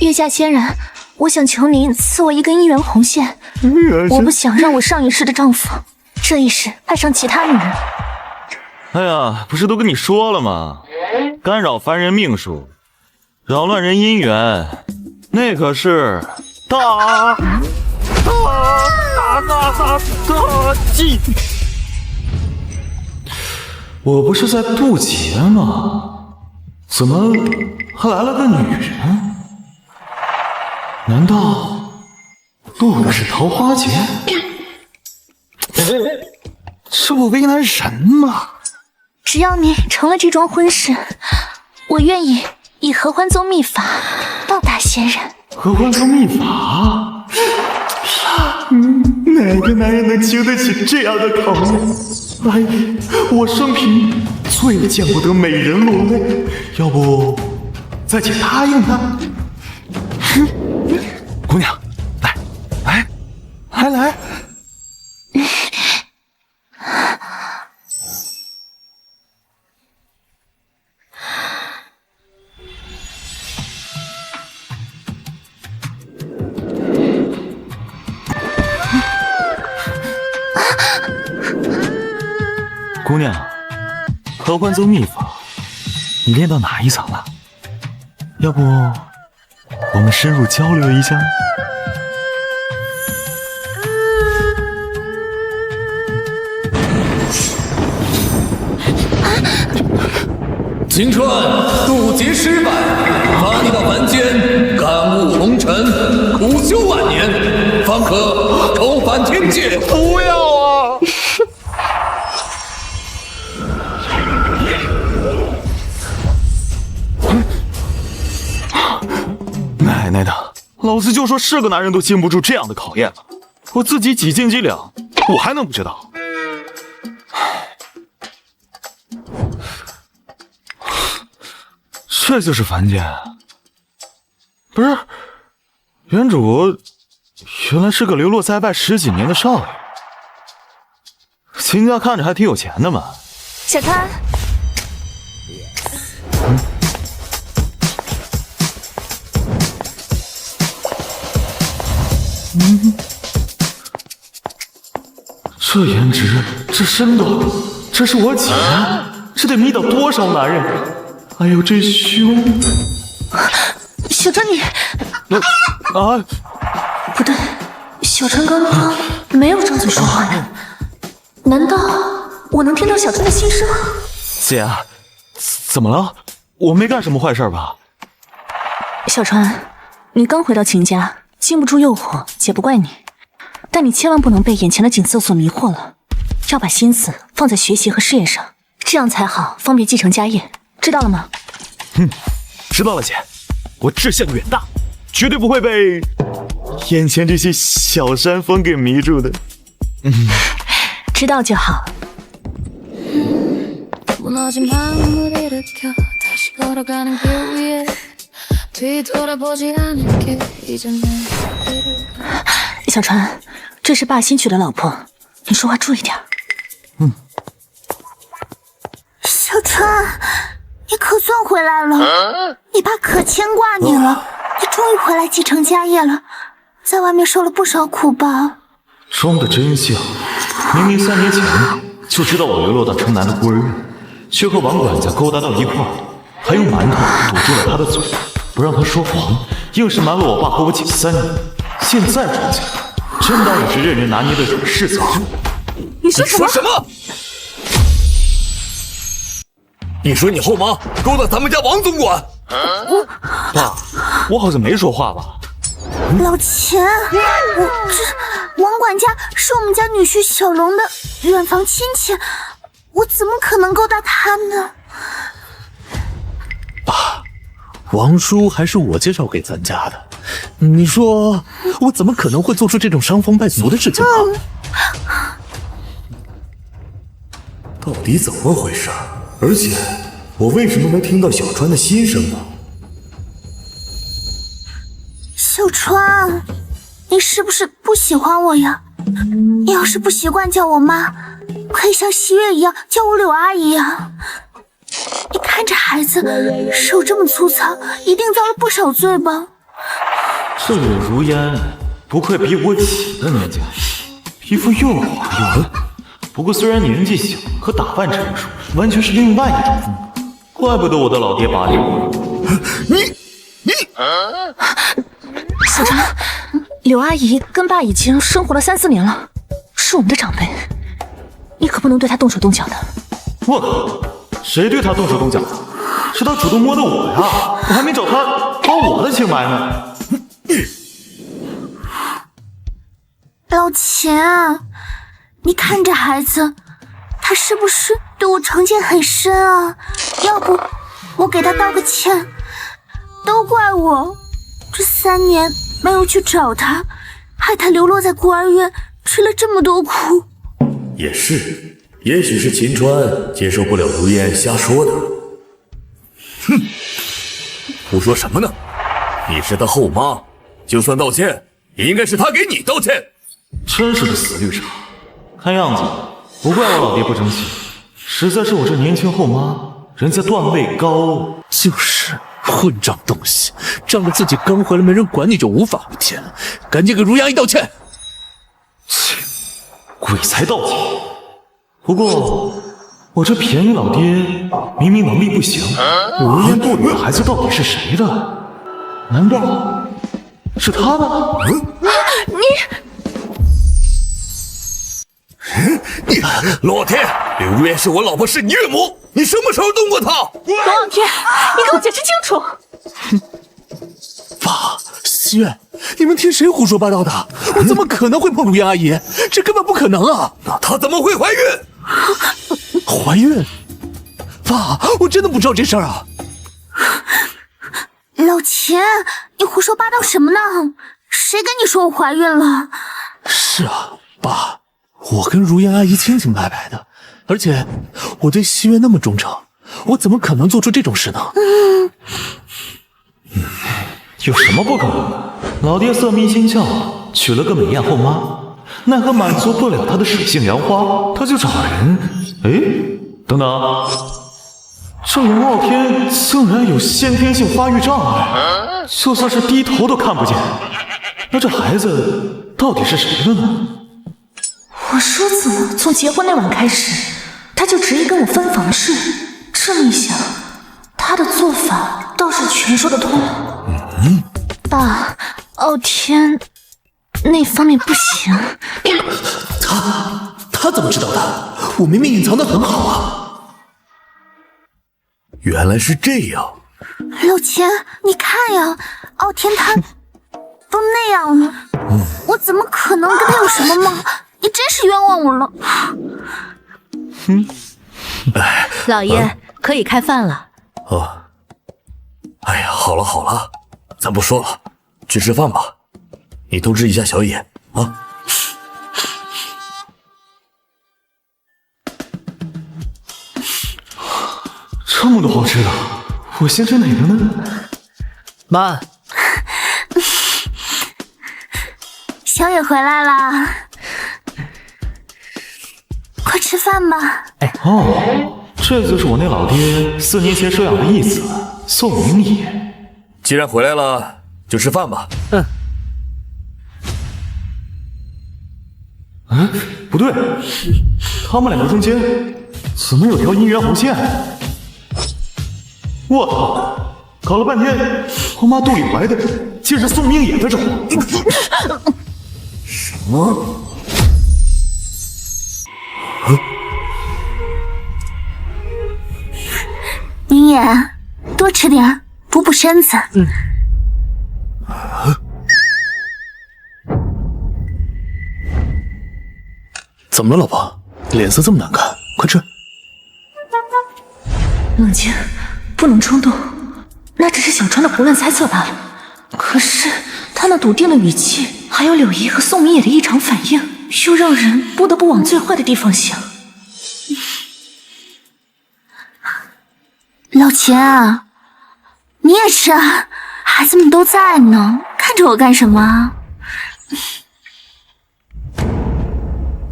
月下仙人，我想求您赐我一根姻缘红线。我不想让我上一世的丈夫这一世爱上其他女人。哎呀，不是都跟你说了吗？干扰凡人命数，扰乱人姻缘，那可是大忌。我不是在渡劫吗？怎么还来了个女人？难道渡的是桃花劫？这不为难人吗？只要你成了这桩婚事，我愿意以合欢宗秘法报答仙人。合欢宗秘法？哪个男人能经得起这样的考验？哎，我生平最见不得美人落泪，要不再请答应他？姑娘，来。姑娘，合欢宗秘法，你练到哪一层了？要不我们深入交流一下？秦川渡劫失败，罚你到凡间感悟红尘，苦修万年，方可重返天界。不要啊！奶奶的，老子就说是个男人都经不住这样的考验了，我自己几斤几两，我还能不知道？这就是凡间？不是，原主原来是个流落在外10几年的少爷，秦家看着还挺有钱的嘛。小川，这颜值，这身段，这是我姐，这得迷倒多少男人？哎呦，这胸！小川你，不对，小川刚刚没有张嘴说话呀，难道我能听到小川的心声？姐，怎么了？我没干什么坏事吧？小川，你刚回到秦家，经不住诱惑，姐不怪你，但你千万不能被眼前的景色所迷惑了，要把心思放在学习和事业上，这样才好，方便继承家业，知道了吗？知道了，姐，我志向远大，绝对不会被眼前这些小山峰给迷住的。知道就好。小川，这是霸新娶的老婆，你说话注意点。小川，你可算回来了，你爸可牵挂你了，你终于回来继承家业了，在外面受了不少苦吧？装的真像，明明3年前就知道我流落到城南的孤儿院，却和王管家勾搭到一块儿，还用馒头堵住了他的嘴，不让他说谎，硬是瞒了我爸和我姐3年。现在庄家真当我是任人拿捏的软柿子？你说什么？你说你后妈勾搭咱们家王总管？爸，我好像没说话吧？老钱，王管家是我们家女婿小龙的远房亲戚，我怎么可能勾搭他呢？爸，王叔还是我介绍给咱家的，你说我怎么可能会做出这种伤风败俗的事情啊？到底怎么回事？而且我为什么没听到小川的心声呢？小川，你是不是不喜欢我呀？你要是不习惯叫我妈，可以像希月一样叫我柳阿姨呀。你看这孩子手这么粗糙，一定遭了不少罪吧？这柳如烟不愧比我起的年纪还小，皮肤又滑又嫩。不过虽然年纪小，可打扮成熟，完全是另外一种风格。怪不得我的老爹把柳。小川，柳阿姨跟爸已经生活了3、4年了，是我们的长辈，你可不能对她动手动脚的。我靠，谁对她动手动脚的？是她主动摸的我呀，我还没找她掏我的清白呢。老钱，你看这孩子，他是不是对我成见很深啊？要不我给他道个歉。都怪我，这3年没有去找他，害他流落在孤儿院，吃了这么多苦。也是，也许是秦川接受不了如烟瞎说的。哼，胡说什么呢？你是他后妈，就算道歉，也应该是他给你道歉。真是个死绿茶，看样子不怪我老爹不争气，实在是我这年轻后妈人家段位高。就是混账东西，仗着自己刚回来没人管你就无法无天，赶紧给如烟阿姨道歉。切，鬼才道歉。不过我这便宜老爹明明能力不行，如烟肚里的孩子到底是谁的？难道是他的？你老天，柳如烟是我老婆，是你岳母，你什么时候动过她？龙傲天，你给我解释清楚！爸，希月，你们听谁胡说八道的？我怎么可能会碰如烟阿姨？这根本不可能啊！那她怎么会怀孕？怀孕？爸，我真的不知道这事儿啊！老钱，你胡说八道什么呢？谁跟你说我怀孕了？是啊，爸，我跟如烟阿姨清清白白的，而且我对希月那么忠诚，我怎么可能做出这种事呢？有什么不可能的？老爹色迷心窍，娶了个美艳后妈，奈何满足不了他的水性杨花，他就找人。哎，等等，这龙傲天竟然有先天性发育障碍，就算是低头都看不见。那这孩子到底是谁的呢？我说怎么从结婚那晚开始，他就执意跟我分房睡？这么一想，他的做法倒是全说得通。爸，傲天那方面不行。他怎么知道的？我明明隐藏得很好啊！原来是这样。老钱，你看呀，傲天他都那样了，我怎么可能跟他有什么吗？你真是冤枉我了。老爷，可以开饭了。哦，哎呀，好了好了，咱不说了，去吃饭吧。你通知一下小野啊。这么多好吃的，我先吃哪个呢？妈，小野回来啦，快吃饭吧。哦，这就是我那老爹4年前收养的义子宋明野。既然回来了，就吃饭吧。不对，他们两个中间怎么有条姻缘红线？我操！搞了半天，后妈肚里怀的竟是宋明野的种。什么？明野，多吃点，补补身子。怎么了，老婆？脸色这么难看，快吃。冷静，不能冲动，那只是小川的胡乱猜测罢了。可是他那笃定的语气，还有柳姨和宋明野的异常反应，又让人不得不往最坏的地方想。老钱啊，你也吃啊，孩子们都在呢，看着我干什么？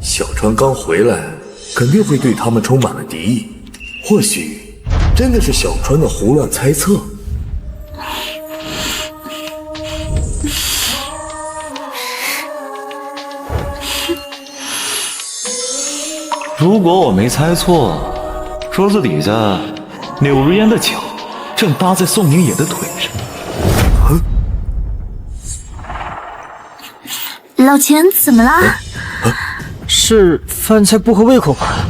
小川刚回来，肯定会对他们充满了敌意。或许真的是小川的胡乱猜测。如果我没猜错，桌子底下柳如烟的脚正搭在宋明野的腿上。老钱怎么啦？是饭菜不合胃口吧？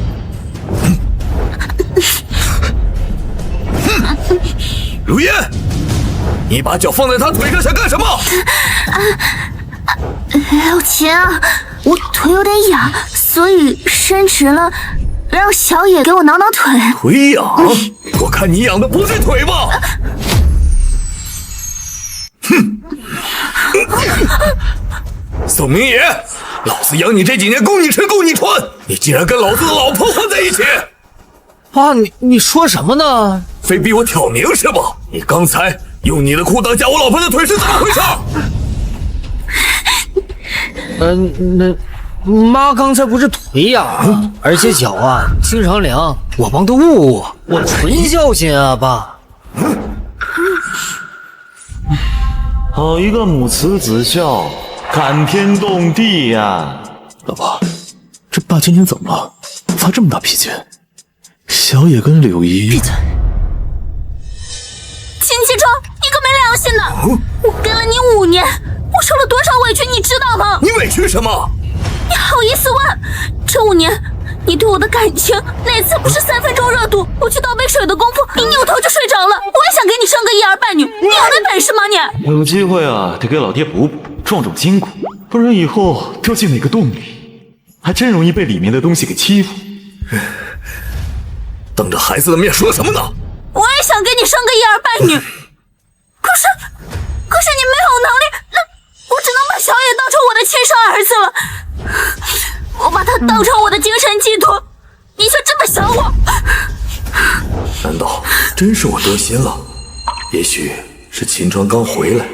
如烟，你把脚放在他腿上想干什么？老钱啊，我腿有点痒，所以伸直了，让小野给我挠挠腿。腿痒？我看你痒的不是腿吧？哼！宋明野，老子养你这几年，供你吃供你穿，你竟然跟老子的老婆混在一起！啊，你说什么呢？非逼我挑明是吧？你刚才用你的裤裆夹我老婆的腿是怎么回事？那妈刚才不是腿痒，而且脚啊经常凉，我帮她捂，我纯孝心啊，爸。好一个母慈子孝，感天动地呀！老婆，这爸今天怎么了？发这么大脾气？小野跟柳姨……闭嘴！秦其川，你个没良心的！我跟了你5年，我受了多少委屈，你知道吗？你委屈什么？你好意思问？这5年，你对我的感情，哪次不是3分钟热度？我去倒杯水的功夫，你扭头就睡着了。我也想给你生个一儿半女，你有那本事吗你？有机会啊，得给老爹补补，壮壮筋骨，不然以后掉进哪个洞里，还真容易被里面的东西给欺负。当着孩子的面说什么呢？我也想给你生个一儿半女，可是你没有能力，那我只能把小野当成我的亲生儿子了。我把他当成我的精神寄托，你却这么想我？难道真是我多心了？也许是秦川刚回来，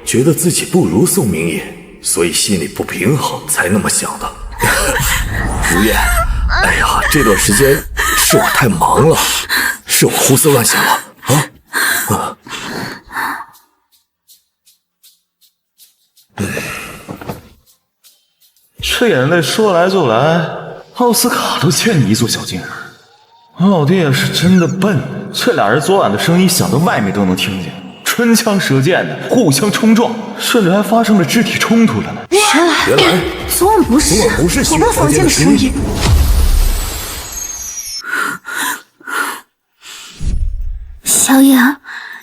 觉得自己不如宋明野，所以心里不平衡，才那么想的。如烟，哎呀，这段时间是我太忙了，是我胡思乱想了啊！这眼泪说来就来，奥斯卡都欠你一座小金人。我老爹也是真的笨，这俩人昨晚的声音响到外面都能听见，唇枪舌剑的，互相冲撞，甚至还发生了肢体冲突了呢。原来昨晚不是我们房间的声音。小野，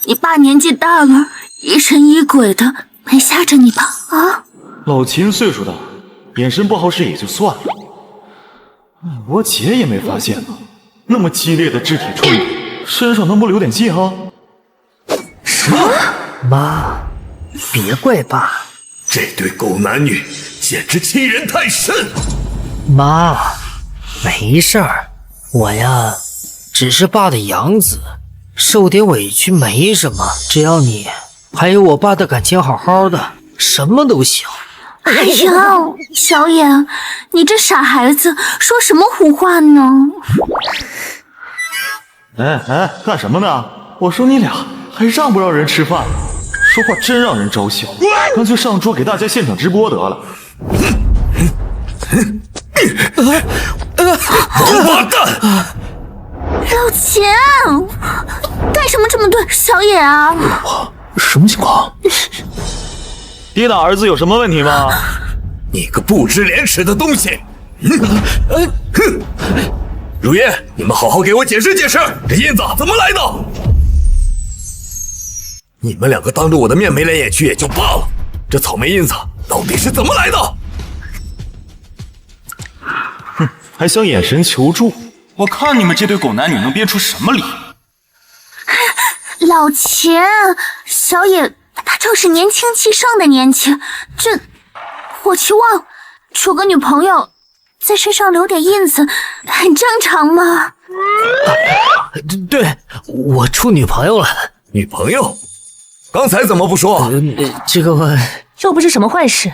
你爸年纪大了，疑神疑鬼的，没吓着你吧？啊？老秦岁数大，眼神不好使也就算了，我姐也没发现吧？那么激烈的肢体冲突，身上能不留点记号？什么？妈，别怪爸。这对狗男女简直欺人太甚！妈，没事儿，我呀，只是爸的养子，受点委屈没什么，只要你还有我爸的感情好好的，什么都行。哎呀，小野，你这傻孩子，说什么胡话呢？哎，干什么呢？我说你俩还让不让人吃饭？说话真让人招笑，干脆上桌给大家现场直播得了。王八蛋！老钱，干什么这么对小野啊？什么情况？爹的儿子有什么问题吗？你个不知廉耻的东西！如烟，你们好好给我解释解释，这印子怎么来的？你们两个当着我的面眉来眼去也就罢了，这草莓印子到底是怎么来的？哼，还想眼神求助？我看你们这对狗男女能编出什么理？老钱，小野他正是年轻气盛的年纪，这我期望处个女朋友，在身上留点印子，很正常嘛。对，我处女朋友了。女朋友？刚才怎么不说？这个又不是什么坏事，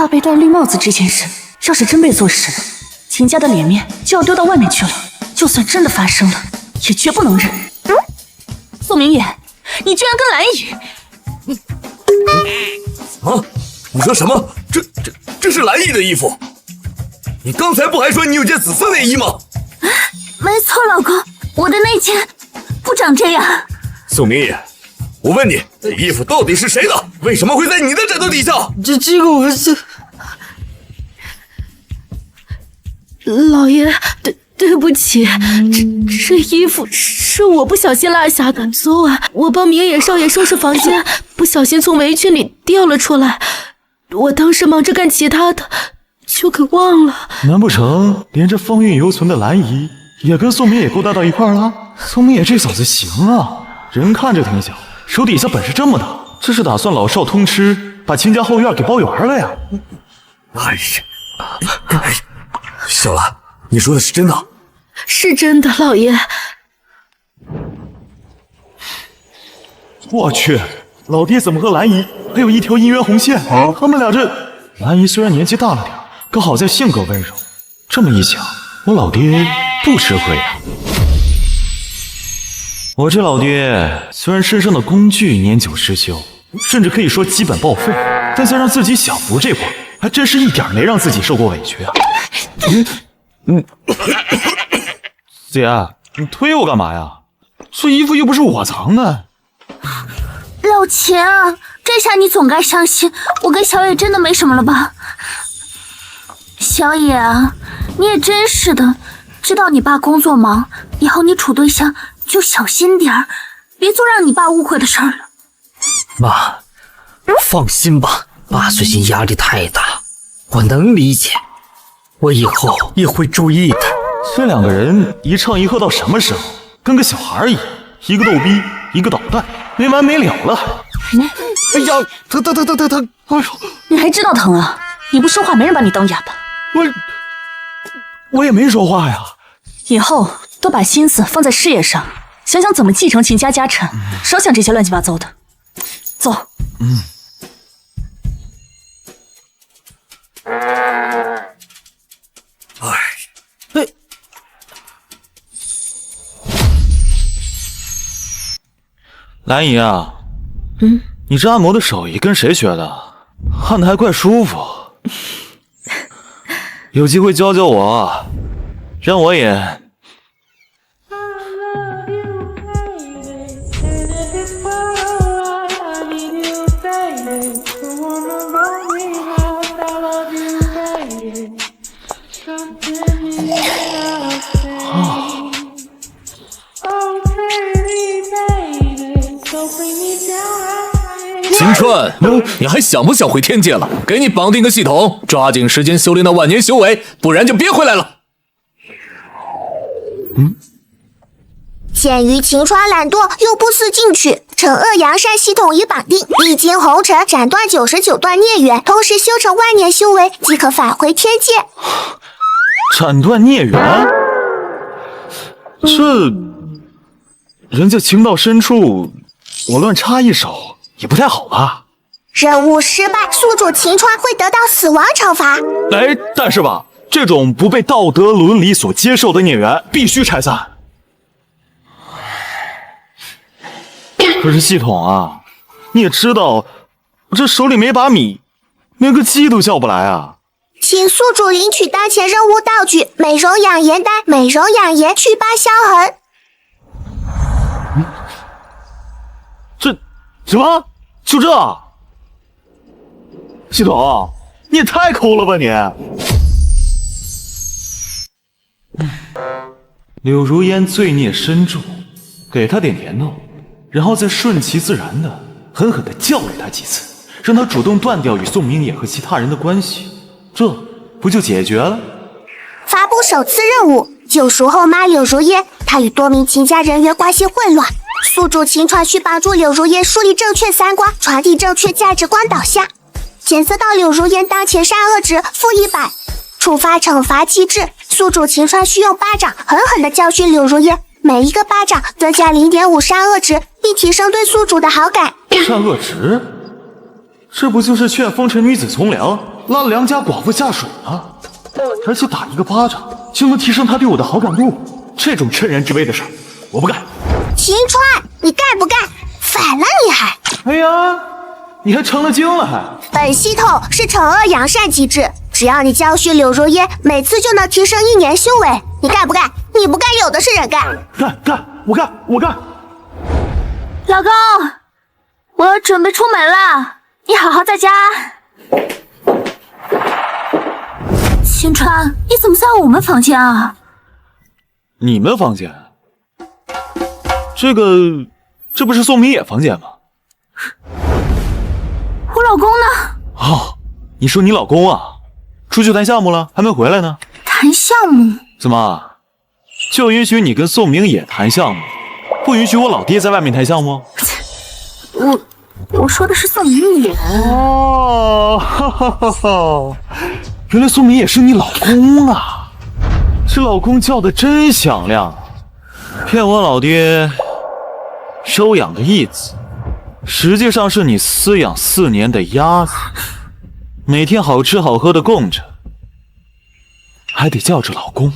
爸被戴绿帽子这件事，要是真被坐实了，秦家的脸面就要丢到外面去了。就算真的发生了，也绝不能忍。宋明野，你居然跟蓝姨……啊！你说什么？这是蓝姨的衣服？你刚才不还说你有件紫色内衣吗？没错，老公，我的那件不长这样。宋明野，我问你，这衣服到底是谁的？为什么会在你的枕头底下？这个我是……老爷，对不起，这衣服是我不小心落下的。昨晚我帮明野少爷收拾房间，不小心从围裙里掉了出来。我当时忙着干其他的，就给忘了。难不成连这风韵犹存的蓝姨也跟宋明野勾搭到一块了？宋明野这小子行啊，人看着挺小，手底下本事这么大，这是打算老少通吃，把秦家后院给包圆了呀？哎呀，小兰，你说的是真的？是真的，老爷。我去，老爹怎么和蓝姨还有一条姻缘红线？他们俩这……蓝姨虽然年纪大了点，可好在性格温柔。这么一想，我老爹不吃亏啊。我这老爹虽然身上的工具年久失修，甚至可以说基本报废，但在让自己享福这块，还真是一点没让自己受过委屈啊。姐，你推我干嘛呀？这衣服又不是我藏的。老秦啊，这下你总该相信我跟小野真的没什么了吧？小野啊，你也真是的，知道你爸工作忙，以后你处对象就小心点儿，别做让你爸误会的事儿了。妈，放心吧，爸最近压力太大，我能理解，我以后也会注意的。这两个人一唱一和到什么时候？跟个小孩一样，一个逗逼，一个捣蛋，没完没了了。哎呀，疼！哎呦，你还知道疼啊？你不说话，没人把你当哑巴。我也没说话呀。以后多把心思放在事业上，想想怎么继承秦家家产，少想这些乱七八糟的。走。蓝姨啊，你这按摩的手艺跟谁学的？按的还怪舒服。有机会教教我，让我也……秦川，你还想不想回天界了？给你绑定个系统，抓紧时间修炼到万年修为，不然就别回来了。鉴于秦川懒惰又不思进取，惩恶扬善系统已绑定，历经红尘，斩断99段孽缘，同时修成万年修为，即可返回天界。斩断孽缘？这人家情到深处，我乱插一手也不太好吧？任务失败，宿主秦川会得到死亡惩罚。哎，但是吧，这种不被道德伦理所接受的孽缘必须拆散。可是系统啊，你也知道，我这手里没把米，连个鸡都叫不来啊。请宿主领取当前任务道具：美容养颜丹，美容养颜祛疤消痕。这什么？就这？系统，你也太抠了吧你！柳如烟罪孽深重，给她点甜头，然后再顺其自然的狠狠的教育她几次，让她主动断掉与宋明野和其他人的关系，这不就解决了？发布首次任务：救赎后妈柳如烟，她与多名秦家人员关系混乱，宿主秦川需帮助柳如烟树立正确三观，传递正确价值观导向。检测到柳如烟当前善恶值-100，触发惩罚机制，宿主秦川需用巴掌狠狠地教训柳如烟，每一个巴掌增加0.5善恶值，并提升对宿主的好感。善恶值？这不就是劝风尘女子从良，拉了良家寡妇下水了，而且打一个巴掌就能提升他对我的好感度，这种趁人之危的事我不干。秦川，你干不干？反了你还！哎呀，你还成了精了还？本系统是惩恶扬善机制，只要你教训柳如烟，每次就能提升1年修为。你干不干？你不干，有的是人干。干，我干。老公，我要准备出门了，你好好在家。秦川，你怎么在我们房间啊？你们房间？这不是宋明野房间吗？我老公呢？哦，你说你老公啊，出去谈项目了，还没回来呢。谈项目？怎么，就允许你跟宋明野谈项目，不允许我老爹在外面谈项目？我说的是宋明野。哦，哈，原来宋明野是你老公啊！这老公叫的真响亮，骗我老爹收养个义子，实际上是你饲养4年的鸭子，每天好吃好喝的供着，还得叫着老公。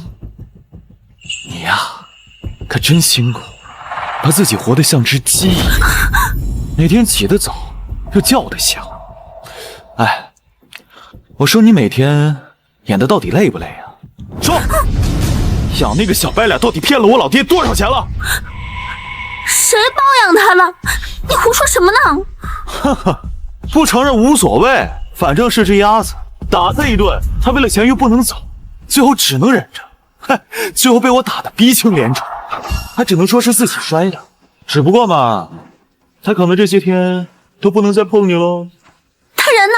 你呀，可真辛苦，把自己活得像只鸡一样，每天起得早，又叫得响。哎，我说你每天演的到底累不累啊？说，养那个小白脸到底骗了我老爹多少钱了？谁包养他了？你胡说什么呢？哈哈，不承认无所谓，反正是只鸭子，打他一顿，他为了钱又不能走，最后只能忍着。嗨，最后被我打得鼻青脸肿，还只能说是自己摔的。只不过嘛，他可能这些天都不能再碰你喽。他人呢？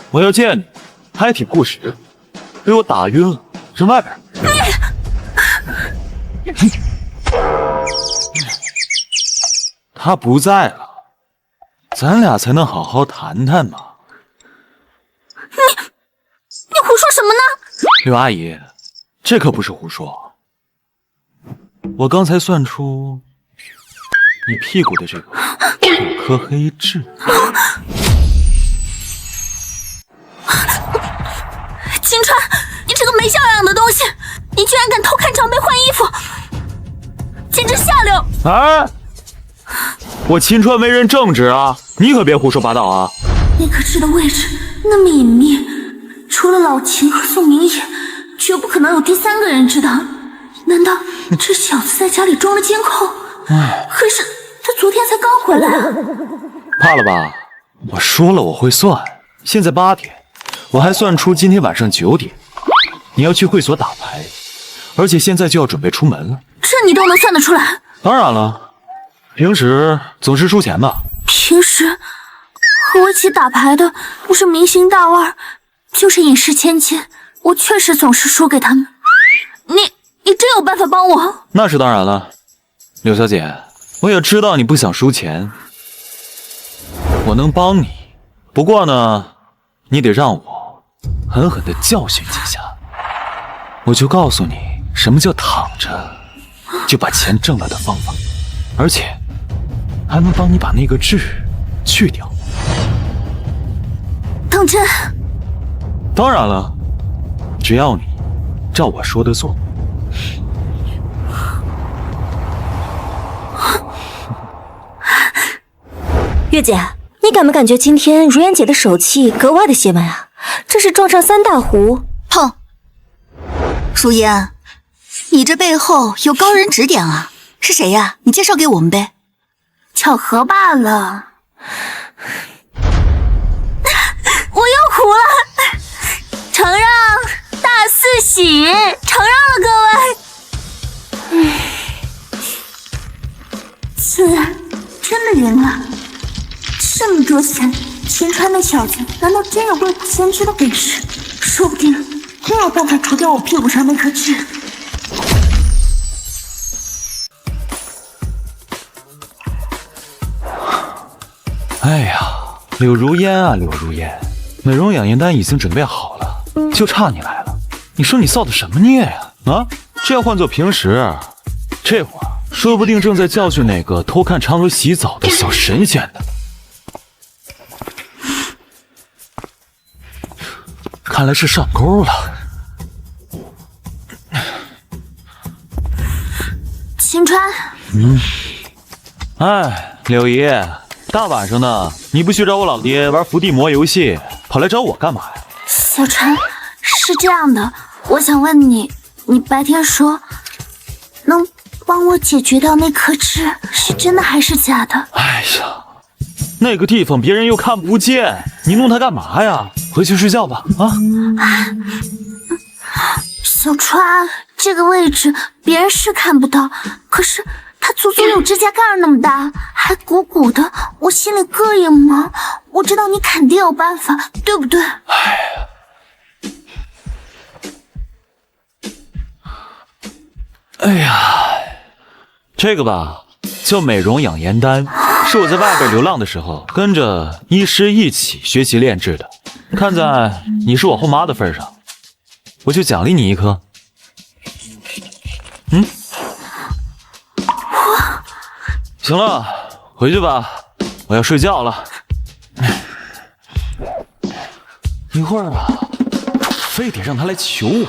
我要见你，他还挺顾时，被我打晕了，扔外边。他不在了，咱俩才能好好谈谈嘛。你胡说什么呢？柳阿姨，这可不是胡说。我刚才算出你屁股的这个5颗黑痣。金川，你这个没教养的东西，你居然敢偷看长辈换衣服，简直下流！哎，我秦川为人正直啊，你可别胡说八道啊！那颗痣的位置那么隐秘，除了老秦和宋明野，绝不可能有第3个人知道。难道这小子在家里装了监控？可是他昨天才刚回来啊！怕了吧？我说了我会算，现在8点，我还算出今天晚上9点你要去会所打牌，而且现在就要准备出门了。这你都能算得出来？当然了，平时总是输钱吧？平时和我一起打牌的不是明星大腕，就是隐士千金，我确实总是输给他们。你真有办法帮我？那是当然了，柳小姐，我也知道你不想输钱，我能帮你，不过呢，你得让我狠狠地教训几下，我就告诉你什么叫躺着就把钱挣了的方法，而且还能帮你把那个痣去掉。当真？当然了，只要你照我说的做。月姐，你感不感觉今天如烟姐的手气格外的邪门啊？这是撞上3大壶。砰！如烟，你这背后有高人指点啊，是谁呀？你介绍给我们呗。巧合罢了。我又胡了，承让大4喜，承让了各位。虽然真的赢了，这么多钱，秦川那小子难道真有未卜先知的本事？说不定真有办法除掉我屁股上那颗痣。哎呀，柳如烟啊，柳如烟，美容养颜丹已经准备好了，就差你来了。你说你造的什么孽呀？啊，这要换做平时，这会儿说不定正在教训那个偷看嫦娥洗澡的小神仙呢。看来是上钩了。秦川，哎，柳姨，大晚上的，你不去找我老爹玩伏地魔游戏，跑来找我干嘛呀？小川，是这样的，我想问你，你白天说能帮我解决掉那颗痣，是真的还是假的？哎呀，那个地方别人又看不见，你弄它干嘛呀？回去睡觉吧，啊！小川，这个位置别人是看不到，可是它足足有指甲盖那么大，还鼓鼓的，我心里膈应吗？我知道你肯定有办法，对不对？哎呀，这个吧叫美容养颜丹，是我在外边流浪的时候跟着医师一起学习炼制的。看在你是我后妈的份上，我就奖励你一颗。行了，回去吧，我要睡觉了。一会儿啊，非得让他来求我。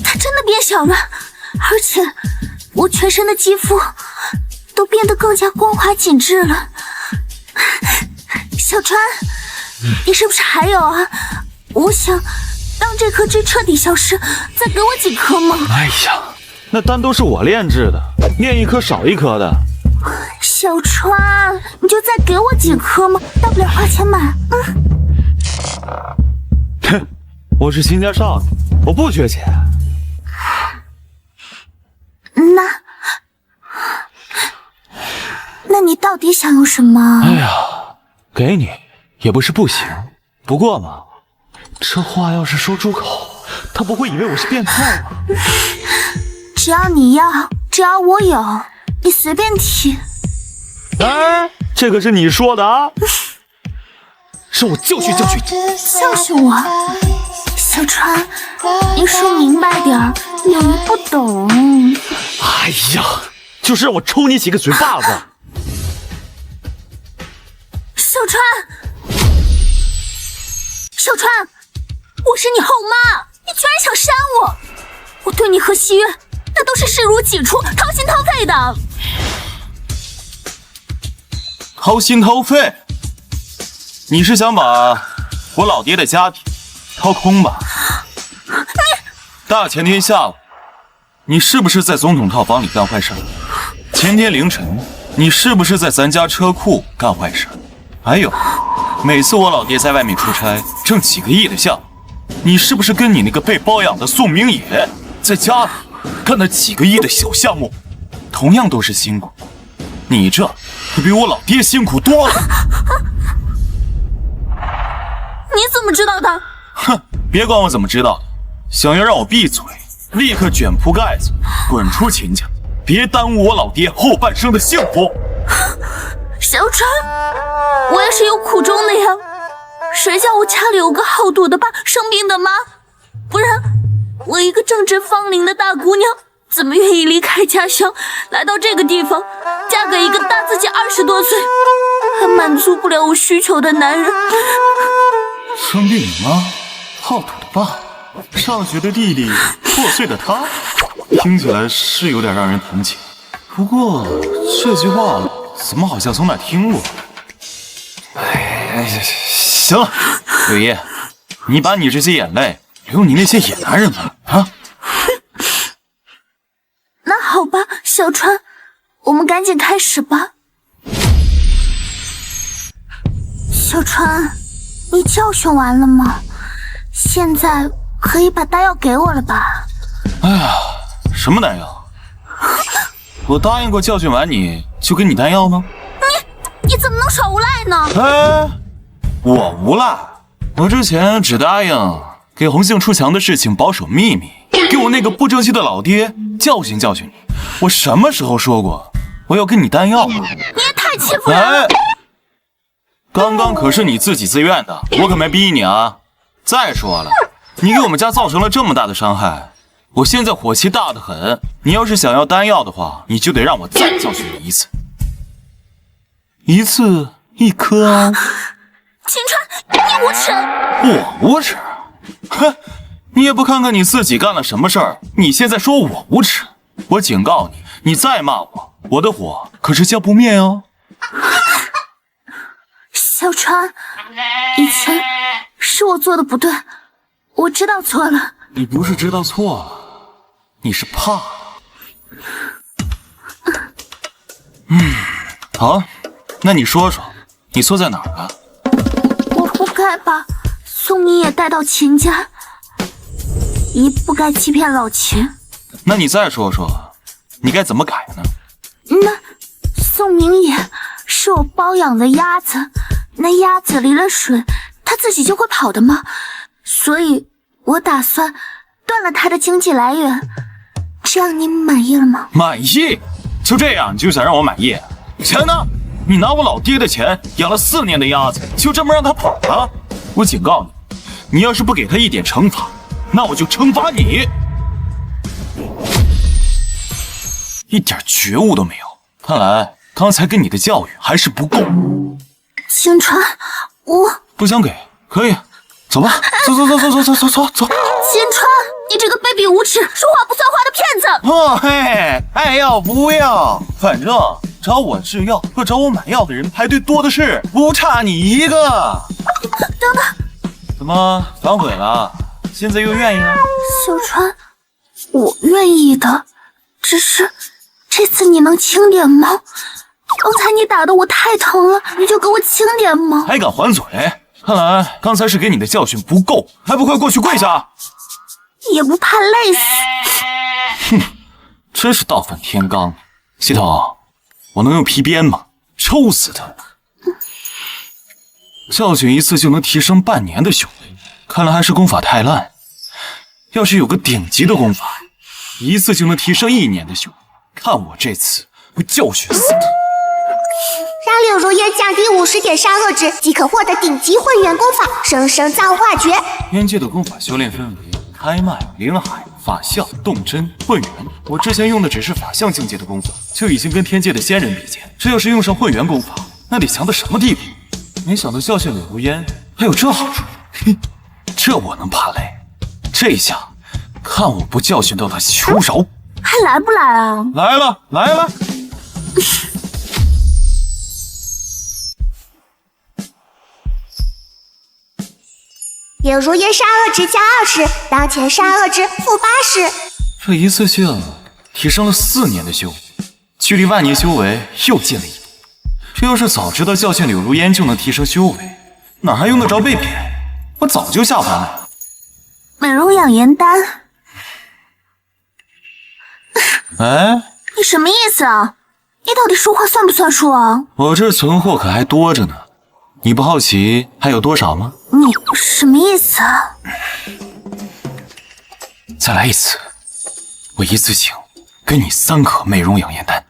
它真的变小了，而且我全身的肌肤都变得更加光滑紧致了。小川，你是不是还有啊？我想让这颗痣彻底消失，再给我几颗嘛。哎呀，那丹都是我炼制的，炼一颗少一颗的。小川，你就再给我几颗嘛，大不了花钱买。哼，我是秦家少爷，我不缺钱。那你到底想要什么？哎呀，给你也不是不行，不过嘛，这话要是说出口，他不会以为我是变态吧？只要你要，只要我有，你随便提。哎，这可是你说的啊！让我教训教训你！教训我？小川，你说明白点儿，柳姨不懂。哎呀，就是让我抽你几个嘴巴子！小川，小川，我是你后妈，你居然想扇我！我对你和西月那都是视如己出，掏心掏肺的。掏心掏肺？你是想把我老爹的家底掏空吧？大前天下午，你是不是在总统套房里干坏事？前天凌晨，你是不是在咱家车库干坏事？还有，每次我老爹在外面出差挣几个亿的项目，你是不是跟你那个被包养的宋明野在家里干那几个亿的小项目？同样都是辛苦，你这可比我老爹辛苦多了。你怎么知道的？哼，别管我怎么知道的，想要让我闭嘴，立刻卷铺盖子滚出秦家，别耽误我老爹后半生的幸福。小川，我也是有苦衷的呀，谁叫我家里有个好赌的爸，生病的妈，不然我一个正值芳龄的大姑娘，怎么愿意离开家乡，来到这个地方，嫁给一个大自己20多岁，还满足不了我需求的男人？生病的妈，好赌的爸，上学的弟弟，破碎的他，听起来是有点让人同情。不过这句话怎么好像从哪听过？哎，行了，柳叶，你把你这些眼泪留你那些野男人吧，啊！那好吧，小川，我们赶紧开始吧。小川，你教训完了吗？现在可以把丹药给我了吧？哎呀，什么丹药？我答应过教训完你就给你丹药吗？你怎么能耍无赖呢？哎，我无赖，我之前只答应给红杏出墙的事情保守秘密，给我那个不争气的老爹教训教训你。我什么时候说过我要给你丹药了？你也太欺负人了！哎，刚刚可是你自己自愿的，我可没逼你啊。再说了，你给我们家造成了这么大的伤害，我现在火气大得很，你要是想要丹药的话，你就得让我再教训你一次。一次1颗啊！秦川，你无耻！我无耻？哼！你也不看看你自己干了什么事儿，你现在说我无耻？我警告你，你再骂我，我的火可是浇不灭哦。小川，以前是我做的不对，我知道错了。你不是知道错了，你是怕了。好，那你说说，你错在哪儿了？我不该把宋明也带到秦家，也不该欺骗老秦。那你再说说，你该怎么改呢？那宋明也是我包养的鸭子，那鸭子离了水，它自己就会跑的吗？所以我打算断了它的经济来源，这样你满意了吗？满意？就这样你就想让我满意？钱呢？你拿我老爹的钱养了4年的鸭子，就这么让它跑了？我警告你，你要是不给它一点惩罚，那我就惩罚你。一点觉悟都没有，看来刚才给你的教育还是不够。秦川，我不想给，可以，走吧，走。秦川，你这个卑鄙无耻、说话不算话的骗子！哦嘿，爱要不要，反正找我制药和找我买药的人排队多的是，不差你一个。等等，怎么反悔了？现在又愿意了？小川，我愿意的，只是这次你能轻点吗？刚才你打的我太疼了，你就给我轻点吗？还敢还嘴？看来刚才是给你的教训不够，还不快过去跪下！也不怕累死？哼，真是倒反天罡。系统，我能用皮鞭吗？抽死他！教训一次就能提升半年的修为，看来还是功法太烂。要是有个顶级的功法，一次就能提升1年的修为，看我这次不教训死他！让柳如烟降低50点杀恶值，即可获得顶级混元功法生生造化诀。仙界的功法修炼分为开脉、灵海、法相、动真、混元。我之前用的只是法相境界的功法，就已经跟天界的仙人比肩。这要是用上混元功法，那得强到什么地步？没想到教训柳如烟还有这好处，嘿，这我能怕累？这一下，看我不教训到他求饶！还来不来啊？来了，来了！柳如烟杀恶值加20，当前杀恶值-80。这一次性提升了4年的修为，距离万年修为又近了一步。这要是早知道教训柳如烟就能提升修为，哪还用得着被贬？我早就下凡了。美容养颜丹。哎，你什么意思啊？你到底说话算不算数啊？我这存货可还多着呢，你不好奇还有多少吗？你什么意思啊？再来一次，我一次性给你3颗美容养颜丹。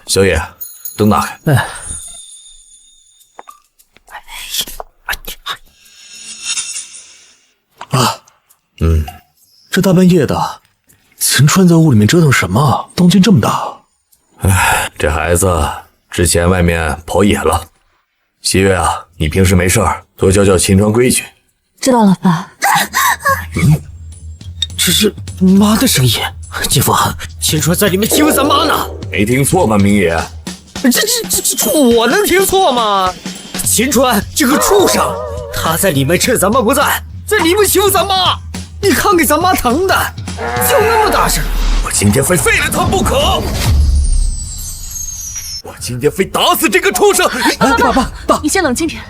小野，灯打开。这大半夜的，秦川在屋里面折腾什么？动静这么大。这孩子之前外面跑野了。西月啊，你平时没事儿多教教秦川规矩。知道了，爸。这是妈的声音，姐夫，秦川在里面听咱妈呢。没听错吧，明野？这我能听错吗？秦川这个畜生，他在里面趁咱妈不在，在里面欺负咱妈，你看给咱妈疼的，就那么大声。我今天非废了他不可！我今天非打死这个畜生！爸，你先冷静点。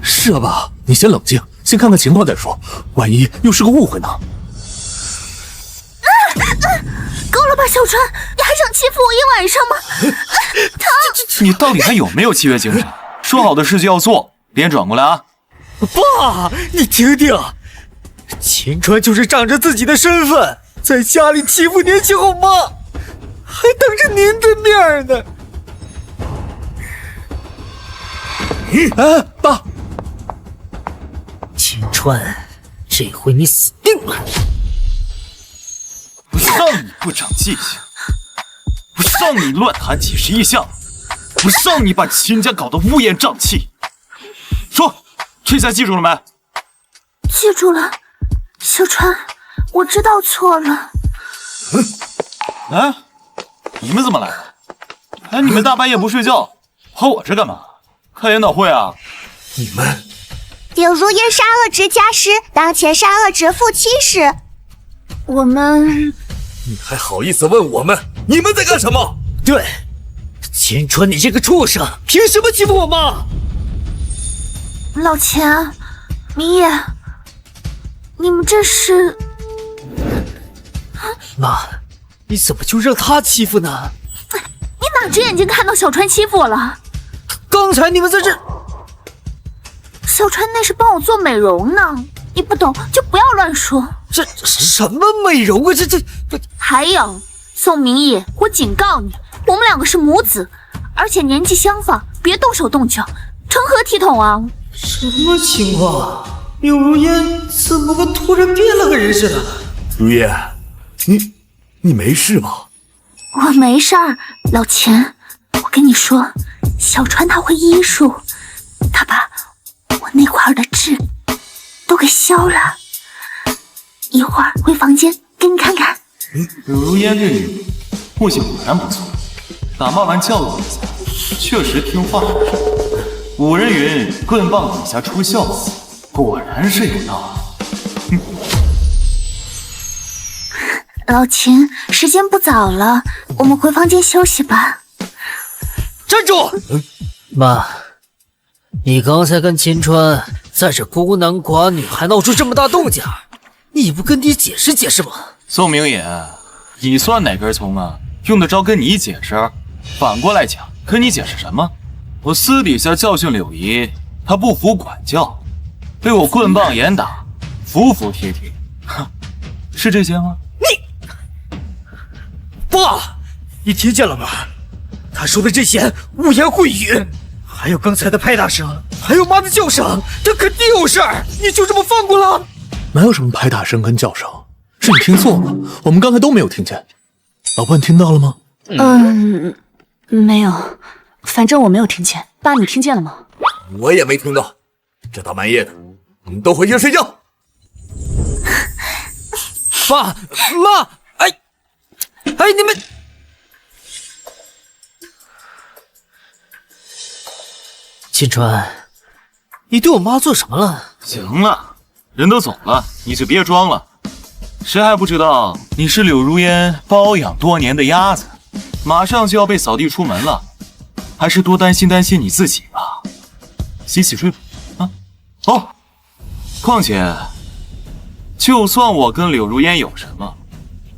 是啊，爸，你先冷静，先看看情况再说，万一又是个误会呢？够了吧，小川，你还想欺负我一晚上吗？你到底还有没有契约精神？说好的事就要做，脸转过来啊！爸，你听听，秦川就是仗着自己的身份，在家里欺负年轻后妈，还当着您的面呢。爸，秦川，这回你死定了！我让你不长记性，我让你乱谈几十亿项，我让你把秦家搞得乌烟瘴气。说，这下记住了没？记住了，小川，我知道错了。哎，你们怎么来了？哎，你们大半夜不睡觉，跑我这干嘛？开研讨会啊？你们柳如烟杀恶值家师，当前杀恶值负70。我们你还好意思问我们？你们在干什么？对，秦川，你这个畜生，凭什么欺负我妈？老钱，明野，你们这是……妈，你怎么就让他欺负呢？你哪只眼睛看到小川欺负我了？刚才你们在这……小川那是帮我做美容呢，你不懂就不要乱说。这什么美容啊？这……还有，宋明野，我警告你，我们两个是母子，而且年纪相仿，别动手动脚，成何体统啊！什么情况？柳如烟怎么跟突然变了个人似的？如烟，你没事吧？我没事儿，老钱，我跟你说，小川他会医术，他把我那块的痣都给消了，一会儿回房间给你看看。柳如烟这女人，悟性果然不错，打骂完教育一下，确实听话。古人云：“棍棒底下出孝子”，果然是有道理。老秦，时间不早了，我们回房间休息吧。站住！妈，你刚才跟秦川在这孤男寡女，还闹出这么大动静，你不跟你解释解释吗？宋明野，你算哪根葱啊？用得着跟你解释？反过来讲，跟你解释什么？我私底下教训柳姨，她不服管教，被我棍棒严打，服服帖帖。哼，是这些吗？爸，你听见了吗？他说的这些污言秽语，还有刚才的拍打声，还有妈的叫声，他肯定有事儿，你就这么放过了？哪有什么拍打声跟叫声？是你听错了，我们刚才都没有听见。老婆，你听到了吗？没有，反正我没有听见。爸，你听见了吗？我也没听到。这大半夜的，你们都回去睡觉。爸妈，哎，你们秦川，你对我妈做什么了？行了，人都走了，你就别装了。谁还不知道你是柳如烟包养多年的鸭子，马上就要被扫地出门了，还是多担心你自己吧。洗洗睡吧。啊，哦，况且，就算我跟柳如烟有什么，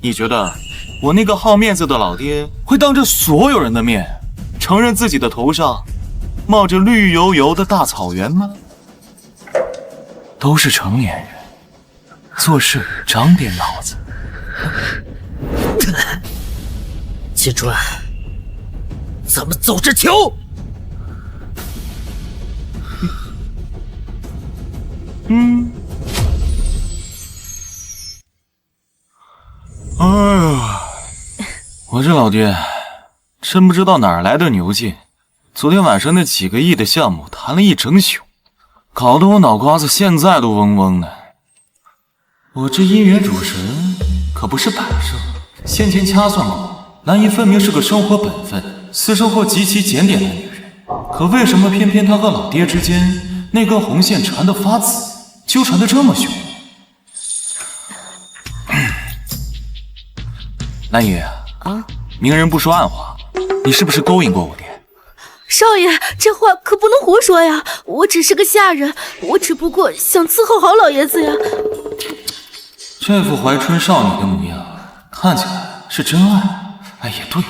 你觉得我那个好面子的老爹会当着所有人的面承认自己的头上冒着绿油油的大草原吗？都是成年人，做事长点脑子。秦川，咱们走着瞧。哎呀，我这老爹真不知道哪儿来的牛劲，昨天晚上那几个亿的项目谈了一整宿，搞得我脑瓜子现在都嗡嗡的。我这姻缘主神可不是摆设，先前掐算过，兰姨分明是个生活本分、私生活极其检点的女人，可为什么偏偏她和老爹之间那根红线缠得发紫，纠缠得这么凶？兰姨啊，明人不说暗话，你是不是勾引过我爹？少爷，这话可不能胡说呀！我只是个下人，我只不过想伺候好老爷子呀。这副怀春少女的模样，看起来是真爱。哎，也对，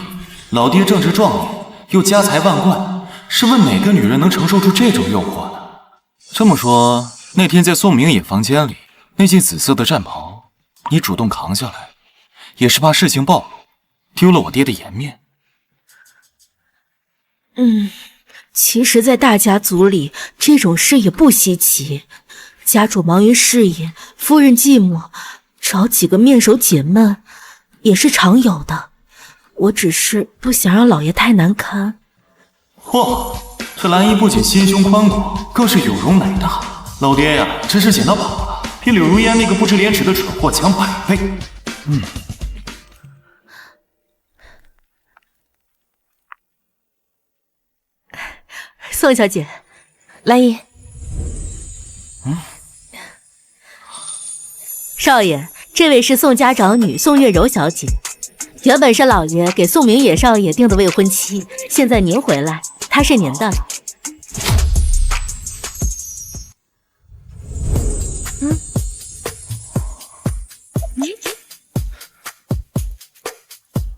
老爹正值壮年，又家财万贯，试问哪个女人能承受住这种诱惑呢？这么说，那天在宋明野房间里，那件紫色的战袍，你主动扛下来，也是怕事情暴露，丢了我爹的颜面。其实，在大家族里，这种事也不稀奇。家主忙于事业，夫人寂寞，找几个面熟解闷，也是常有的。我只是不想让老爷太难堪。嚯，这兰姨不仅心胸宽广，更是有容乃大。老爹呀，真是捡到宝了，比柳如烟那个不知廉耻的蠢货强100倍。宋小姐，兰姨。少爷，这位是宋家长女宋月柔小姐，原本是老爷给宋明野少爷定的未婚妻，现在您回来，她是您的了。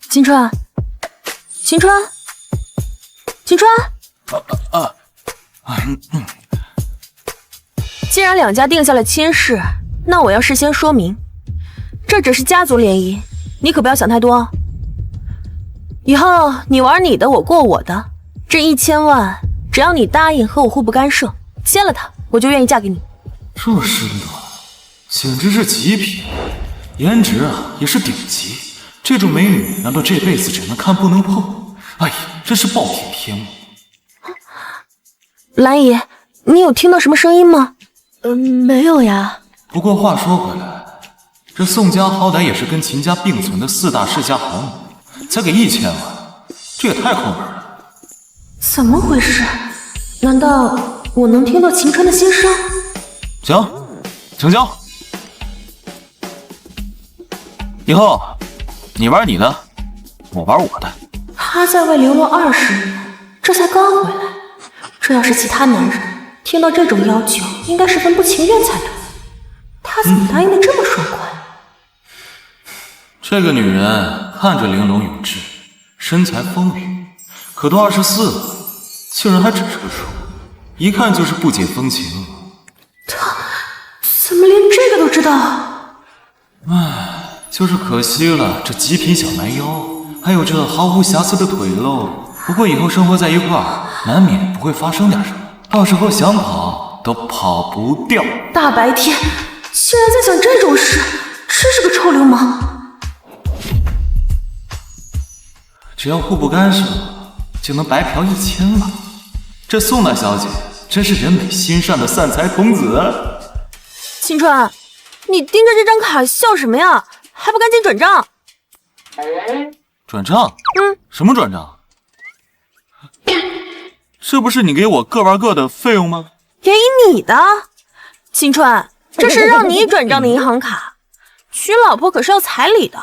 秦川，秦川，秦川。既然两家定下了亲事，那我要事先说明，这只是家族联谊，你可不要想太多。以后你玩你的，我过我的，这1000万，只要你答应和我互不干涉，签了它，我就愿意嫁给你。这身段简直是极品，颜值啊也是顶级。这种美女，难道这辈子只能看不能碰？哎呀，真是暴殄天物。兰姨，你有听到什么声音吗？没有呀。不过话说回来，这宋家好歹也是跟秦家并存的4大世家豪门，才给1000万，这也太抠门了。怎么回事？难道我能听到秦川的心声？行，成交。以后你玩你的，我玩我的。他在外流落20年，这才刚回来。这要是其他男人听到这种要求，应该十分不情愿才对。他怎么答应的这么爽快？这个女人看着玲珑有致，身材丰腴，可都24了，竟然还只是个处，一看就是不解风情。他怎么连这个都知道？唉，就是可惜了这极品小蛮腰，还有这毫无瑕疵的腿喽。不过以后生活在一块儿，难免不会发生点什么，到时候想跑都跑不掉。大白天竟然在想这种事，真是个臭流氓！只要互不干涉，就能白嫖1000万。这宋大小姐真是人美心善的散财童子啊！秦川，你盯着这张卡笑什么呀？还不赶紧转账！转账？什么转账？这不是你给我各玩各的费用吗？联谊你的，秦川，这是让你转账的银行卡。娶老婆可是要彩礼的，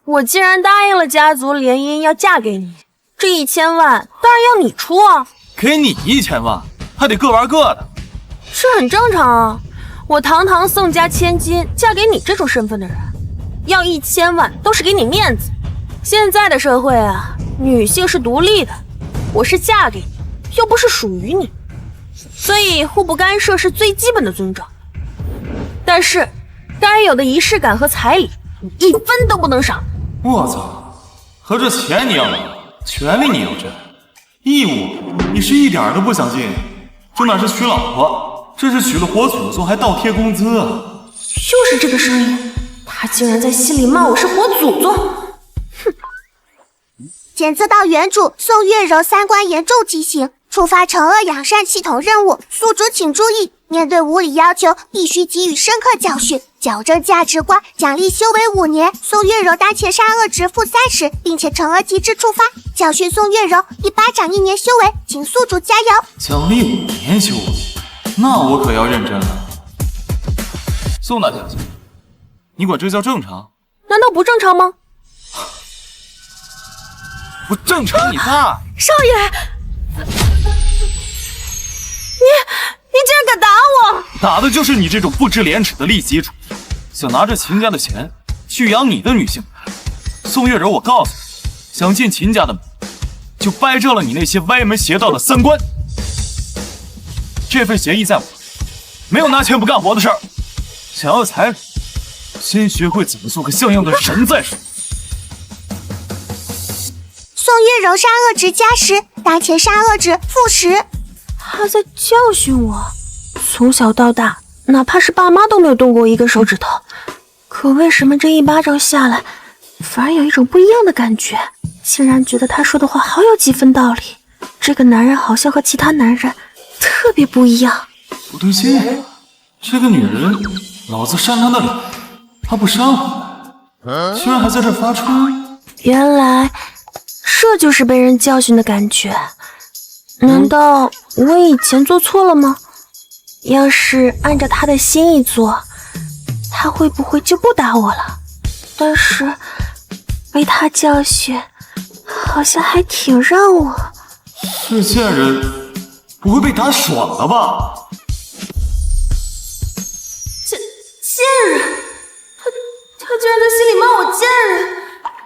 我既然答应了家族联姻要嫁给你，这1000万当然要你出啊。给你1000万，还得各玩各的，这很正常啊。我堂堂宋家千金，嫁给你这种身份的人，要1000万都是给你面子。现在的社会啊，女性是独立的，我是嫁给你，又不是属于你，所以互不干涉是最基本的尊重。但是该有的仪式感和彩礼，你1分都不能少。我操，合着钱你要拿，权利你要占，义务你是一点都不想尽，这哪是娶老婆，这是娶了活祖宗还倒贴工资啊！又是这个声音，他竟然在心里骂我是活祖宗。检测到原主宋月柔3观严重畸形，触发惩恶扬善系统任务，宿主请注意，面对无理要求必须给予深刻教训，矫正价值观，奖励修为5年，宋月柔当前杀恶值-30，并且惩恶机制触发，教训宋月柔一巴掌1年修为，请宿主加油。奖励5年修为，那我可要认真了。宋大小姐，你管这叫正常？难道不正常吗？不正常你大！少爷，你竟然敢打我！打的就是你这种不知廉耻的利己主义，想拿着秦家的钱去养你的女性。宋月柔，我告诉你，想进秦家的门，就掰正了你那些歪门邪道的3观。这份协议在我，没有拿钱不干活的事儿。想要彩礼，先学会怎么做个像样的人再说。宋月柔杀恶值+10，当前杀恶值-10。他在教训我。从小到大，哪怕是爸妈都没有动过我一根手指头，可为什么这一巴掌下来，反而有一种不一样的感觉？竟然觉得他说的话好有几分道理。这个男人好像和其他男人特别不一样。不对劲，这个女人，老子扇她的脸，她不扇我，居然还在这发吹。原来这就是被人教训的感觉。难道我以前做错了吗？要是按照他的心意做，他会不会就不打我了？但是被他教训，好像还挺让我……这贱人不会被打爽了吧？贱人，他居然在心里骂我贱人。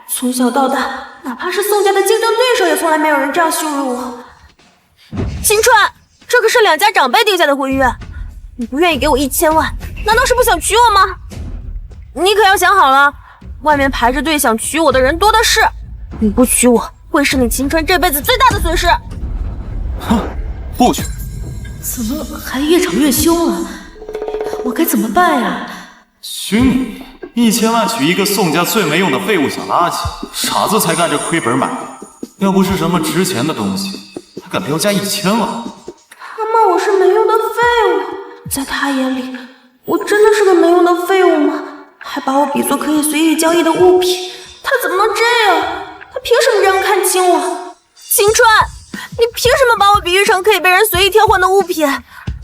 从小到大，哪怕是宋家的竞争对手，也从来没有人这样羞辱我。秦川，这可是2家长辈定下的婚约，你不愿意给我1000万，难道是不想娶我吗？你可要想好了，外面排着队想娶我的人多的是，你不娶我，会是你秦川这辈子最大的损失。哼，不娶。怎么还越吵越凶啊？我该怎么办呀？娶你，1000万娶一个宋家最没用的废物小垃圾，傻子才干这亏本买卖。要不是什么值钱的东西，还敢标价1000万？他骂我是没用的废物，在他眼里，我真的是个没用的废物吗？还把我比作可以随意交易的物品，他怎么能这样？他凭什么这样看清我？秦川，你凭什么把我比喻成可以被人随意替换的物品？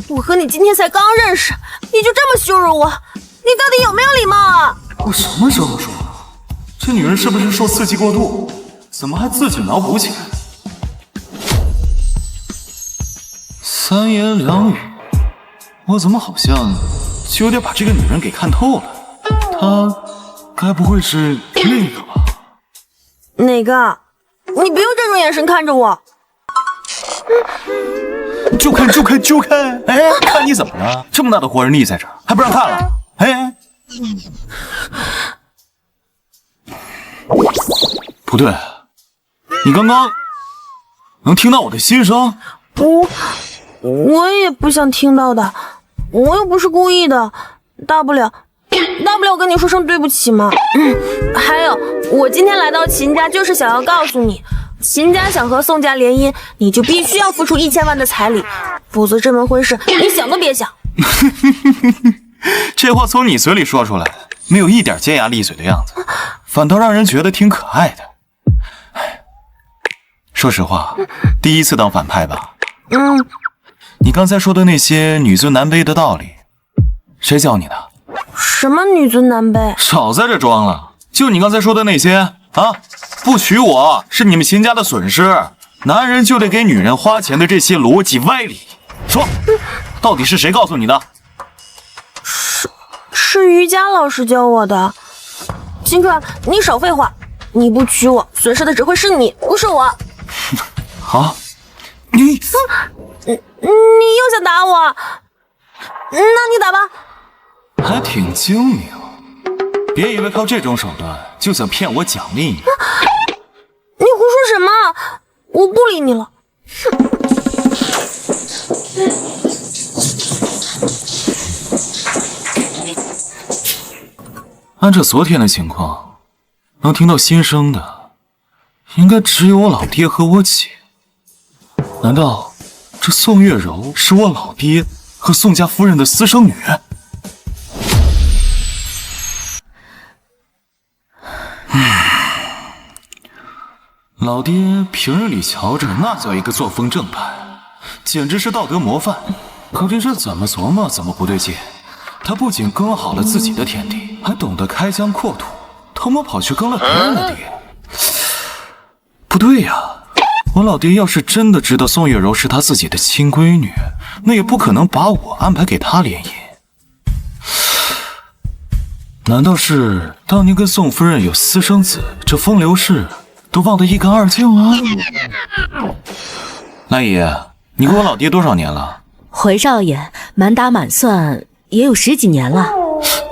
我和你今天才刚认识，你就这么羞辱我，你到底有没有礼貌啊？我什么时候说了？这女人是不是受刺激过度？怎么还自己脑补起来？3言2语，我怎么好像就有点把这个女人给看透了？她该不会是那个吧？哪个？你不用这种眼神看着我。就看！哎，看你怎么了？这么大的活人立在这儿，还不让看了？哎，不对，你刚刚能听到我的心声？我也不想听到的，我又不是故意的，大不了我跟你说声对不起嘛。还有，我今天来到秦家就是想要告诉你，秦家想和宋家联姻，你就必须要付出1000万的彩礼，否则这门婚事你想都别想。这话从你嘴里说出来，没有一点尖牙利嘴的样子，反倒让人觉得挺可爱的。说实话，第一次当反派吧？你刚才说的那些女尊男卑的道理，谁教你的？什么女尊男卑？少在这装了！就你刚才说的那些啊，不娶我是你们秦家的损失，男人就得给女人花钱的这些逻辑歪理，说，到底是谁告诉你的？是瑜伽老师教我的。秦川，你少废话，你不娶我，损失的只会是你，不是我。好，你又想打我，那你打吧。还挺精明，别以为靠这种手段就想骗我奖励你。你胡说什么？我不理你了。按照昨天的情况，能听到心声的，应该只有我老爹和我姐。难道这宋月柔是我老爹和宋家夫人的私生女？老爹平日里瞧着那叫一个作风正派，简直是道德模范。可这是怎么琢磨怎么不对劲。他不仅耕好了自己的田地，还懂得开疆扩土，他妈跑去耕了别人的地。不对呀，我老爹要是真的知道宋月柔是他自己的亲闺女，那也不可能把我安排给他联姻。难道是当年跟宋夫人有私生子，这风流事都忘得一干二净了？兰姨，你跟我老爹多少年了？回少爷，满打满算也有10几年了。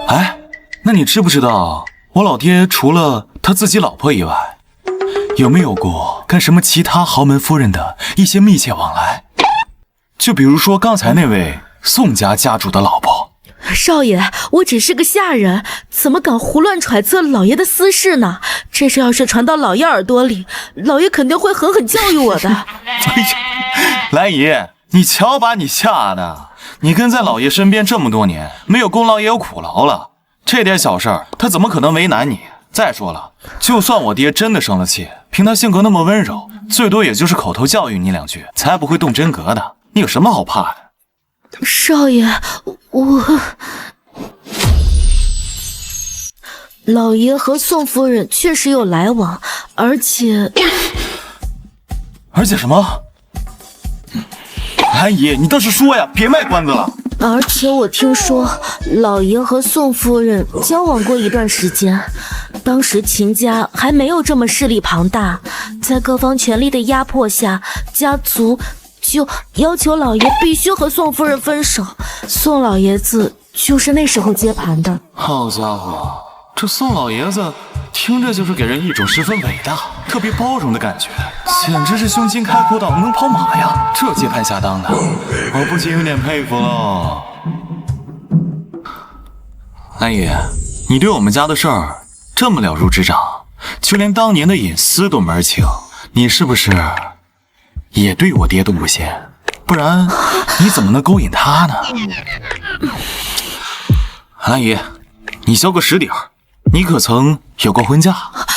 哎，那你知不知道我老爹除了他自己老婆以外，有没有过跟什么其他豪门夫人的一些密切往来？就比如说刚才那位宋家家主的老婆。少爷，我只是个下人，怎么敢胡乱揣测老爷的私事呢？这事要是传到老爷耳朵里，老爷肯定会狠狠教育我的。哎呀，兰姨，你瞧把你吓的！你跟在老爷身边这么多年，没有功劳也有苦劳了，这点小事儿他怎么可能为难你？再说了，就算我爹真的生了气，凭他性格那么温柔，最多也就是口头教育你2句，才不会动真格的。你有什么好怕的？少爷，老爷和宋夫人确实有来往，而且什么？兰姨，你倒是说呀，别卖关子了。而且我听说老爷和宋夫人交往过一段时间，当时秦家还没有这么势力庞大，在各方权力的压迫下，家族就要求老爷必须和宋夫人分手，宋老爷子就是那时候接盘的。好家伙，这宋老爷子听着就是给人一种十分伟大、特别包容的感觉，简直是胸襟开阔到能跑马呀！这接盘下当的，我不禁有点佩服喽。兰姨，你对我们家的事儿这么了如指掌，就连当年的隐私都门儿清，你是不是也对我爹都不信？不然你怎么能勾引他呢？兰姨，你消个实底儿，你可曾有过婚嫁？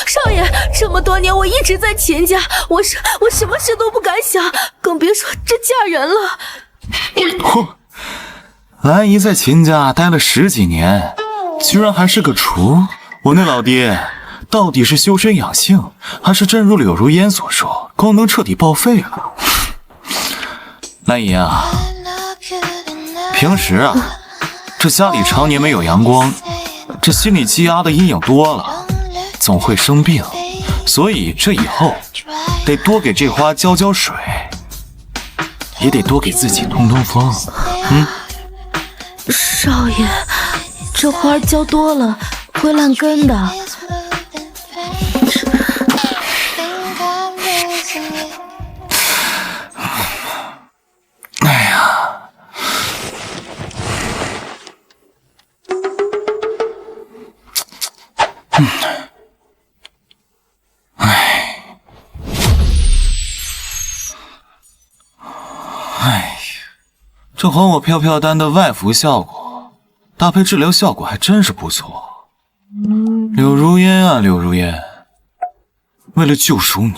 少爷，这么多年我一直在秦家，我什么事都不敢想，更别说这嫁人了。嚯，兰姨在秦家待了10几年，居然还是个厨。我那老爹到底是修身养性，还是真如柳如烟所说，功能彻底报废了？兰姨啊，平时啊，这家里常年没有阳光，这心里积压的阴影多了，总会生病，所以这以后得多给这花浇浇水，也得多给自己通通风。少爷，这花浇多了会烂根的。哎呀，这还我飘飘丹的外服效果，搭配治疗效果还真是不错。柳如烟啊，柳如烟，为了救赎你，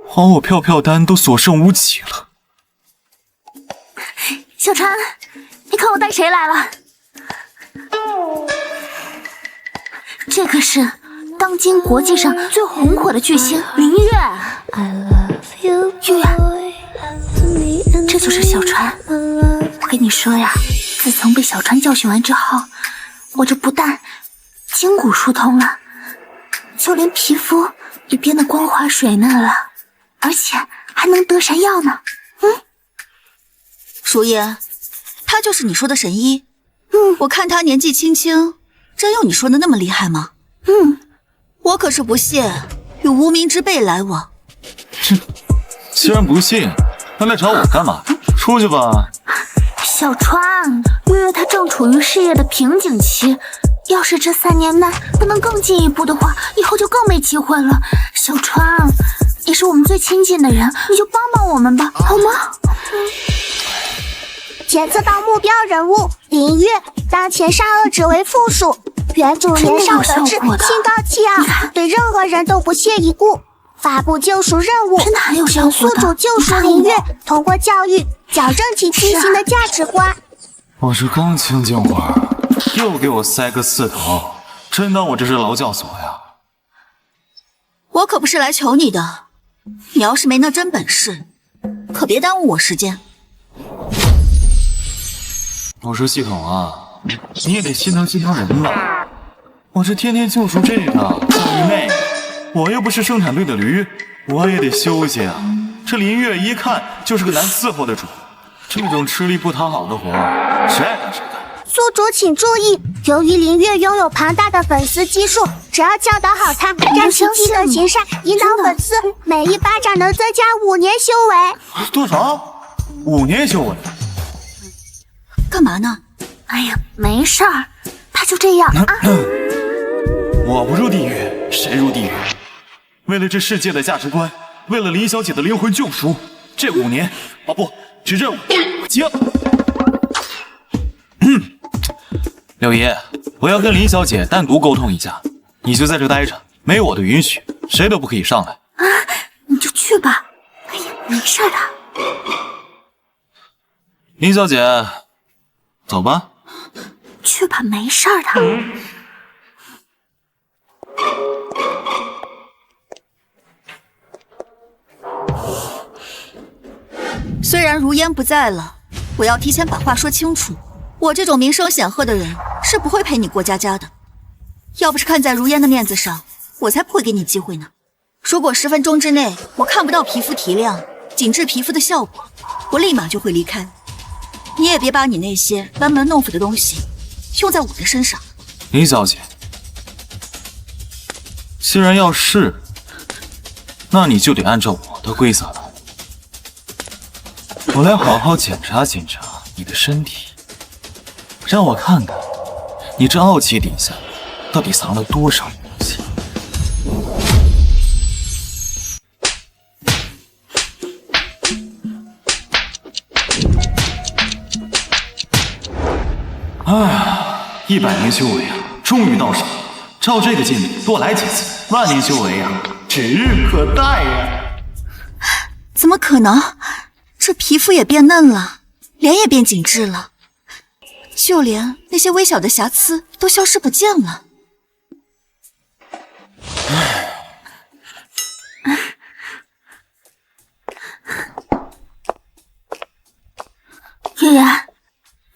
还我飘飘丹都所剩无几了。小川，你看我带谁来了？这可是当今国际上最红火的巨星林月。月，这就是小川。我跟你说呀，自从被小川教训完之后，我这不但筋骨疏通了，就连皮肤也变得光滑水嫩了，而且还能得闪耀呢。如烟，他就是你说的神医。我看他年纪轻轻，真有你说的那么厉害吗？我可是不屑与无名之辈来往。既然不信，那来找我干嘛？出去吧。小川，月月她正处于事业的瓶颈期，要是这3年内不能更进一步的话，以后就更没机会了。小川，你是我们最亲近的人，你就帮帮我们吧，好吗？检测到目标人物林月，当前善恶只为负数，原主年少得志，心高气傲，对任何人都不屑一顾。发布救赎任务，真的很有效果的。宿主救赎林月，通过教育矫正其畸形的价值观。我是刚清静会儿，又给我塞个4头，真当我这是劳教所呀？我可不是来求你的，你要是没那真本事，可别耽误我时间。我说系统啊，你也得心疼心疼人吧。我这天天救赎这个叫你妹，我又不是生产队的驴，我也得休息啊。这林月一看就是个难伺候的主，这种吃力不讨好的活，谁爱干谁干。宿主请注意，由于林月拥有庞大的粉丝基数，只要教导好他，让其积德行善，引导粉丝，每一巴掌能增加5年修为。多少5年修为。干嘛呢？哎呀，没事儿，他就这样啊。我不入地狱，谁入地狱？为了这世界的价值观，为了林小姐的灵魂救赎，这5年，哦不，这任务我接了。六姨，我要跟林小姐单独沟通一下，你就在这待着，没有我的允许，谁都不可以上来。啊，你就去吧。哎呀，没事的。林小姐，走吧。去吧，没事的。虽然如烟不在了，我要提前把话说清楚。我这种名声显赫的人是不会陪你过家家的。要不是看在如烟的面子上，我才不会给你机会呢。如果10分钟之内我看不到皮肤提亮、紧致皮肤的效果，我立马就会离开。你也别把你那些班门弄斧的东西用在我的身上。林小姐，既然要试，那你就得按照我的规则来。我来好好检查检查你的身体，让我看看你这傲气底下到底藏了多少勇气。100年修为啊，终于到手。照这个进度，多来几次，10000年修为啊，指日可待呀！怎么可能？这皮肤也变嫩了，脸也变紧致了，就连那些微小的瑕疵都消失不见了。月月，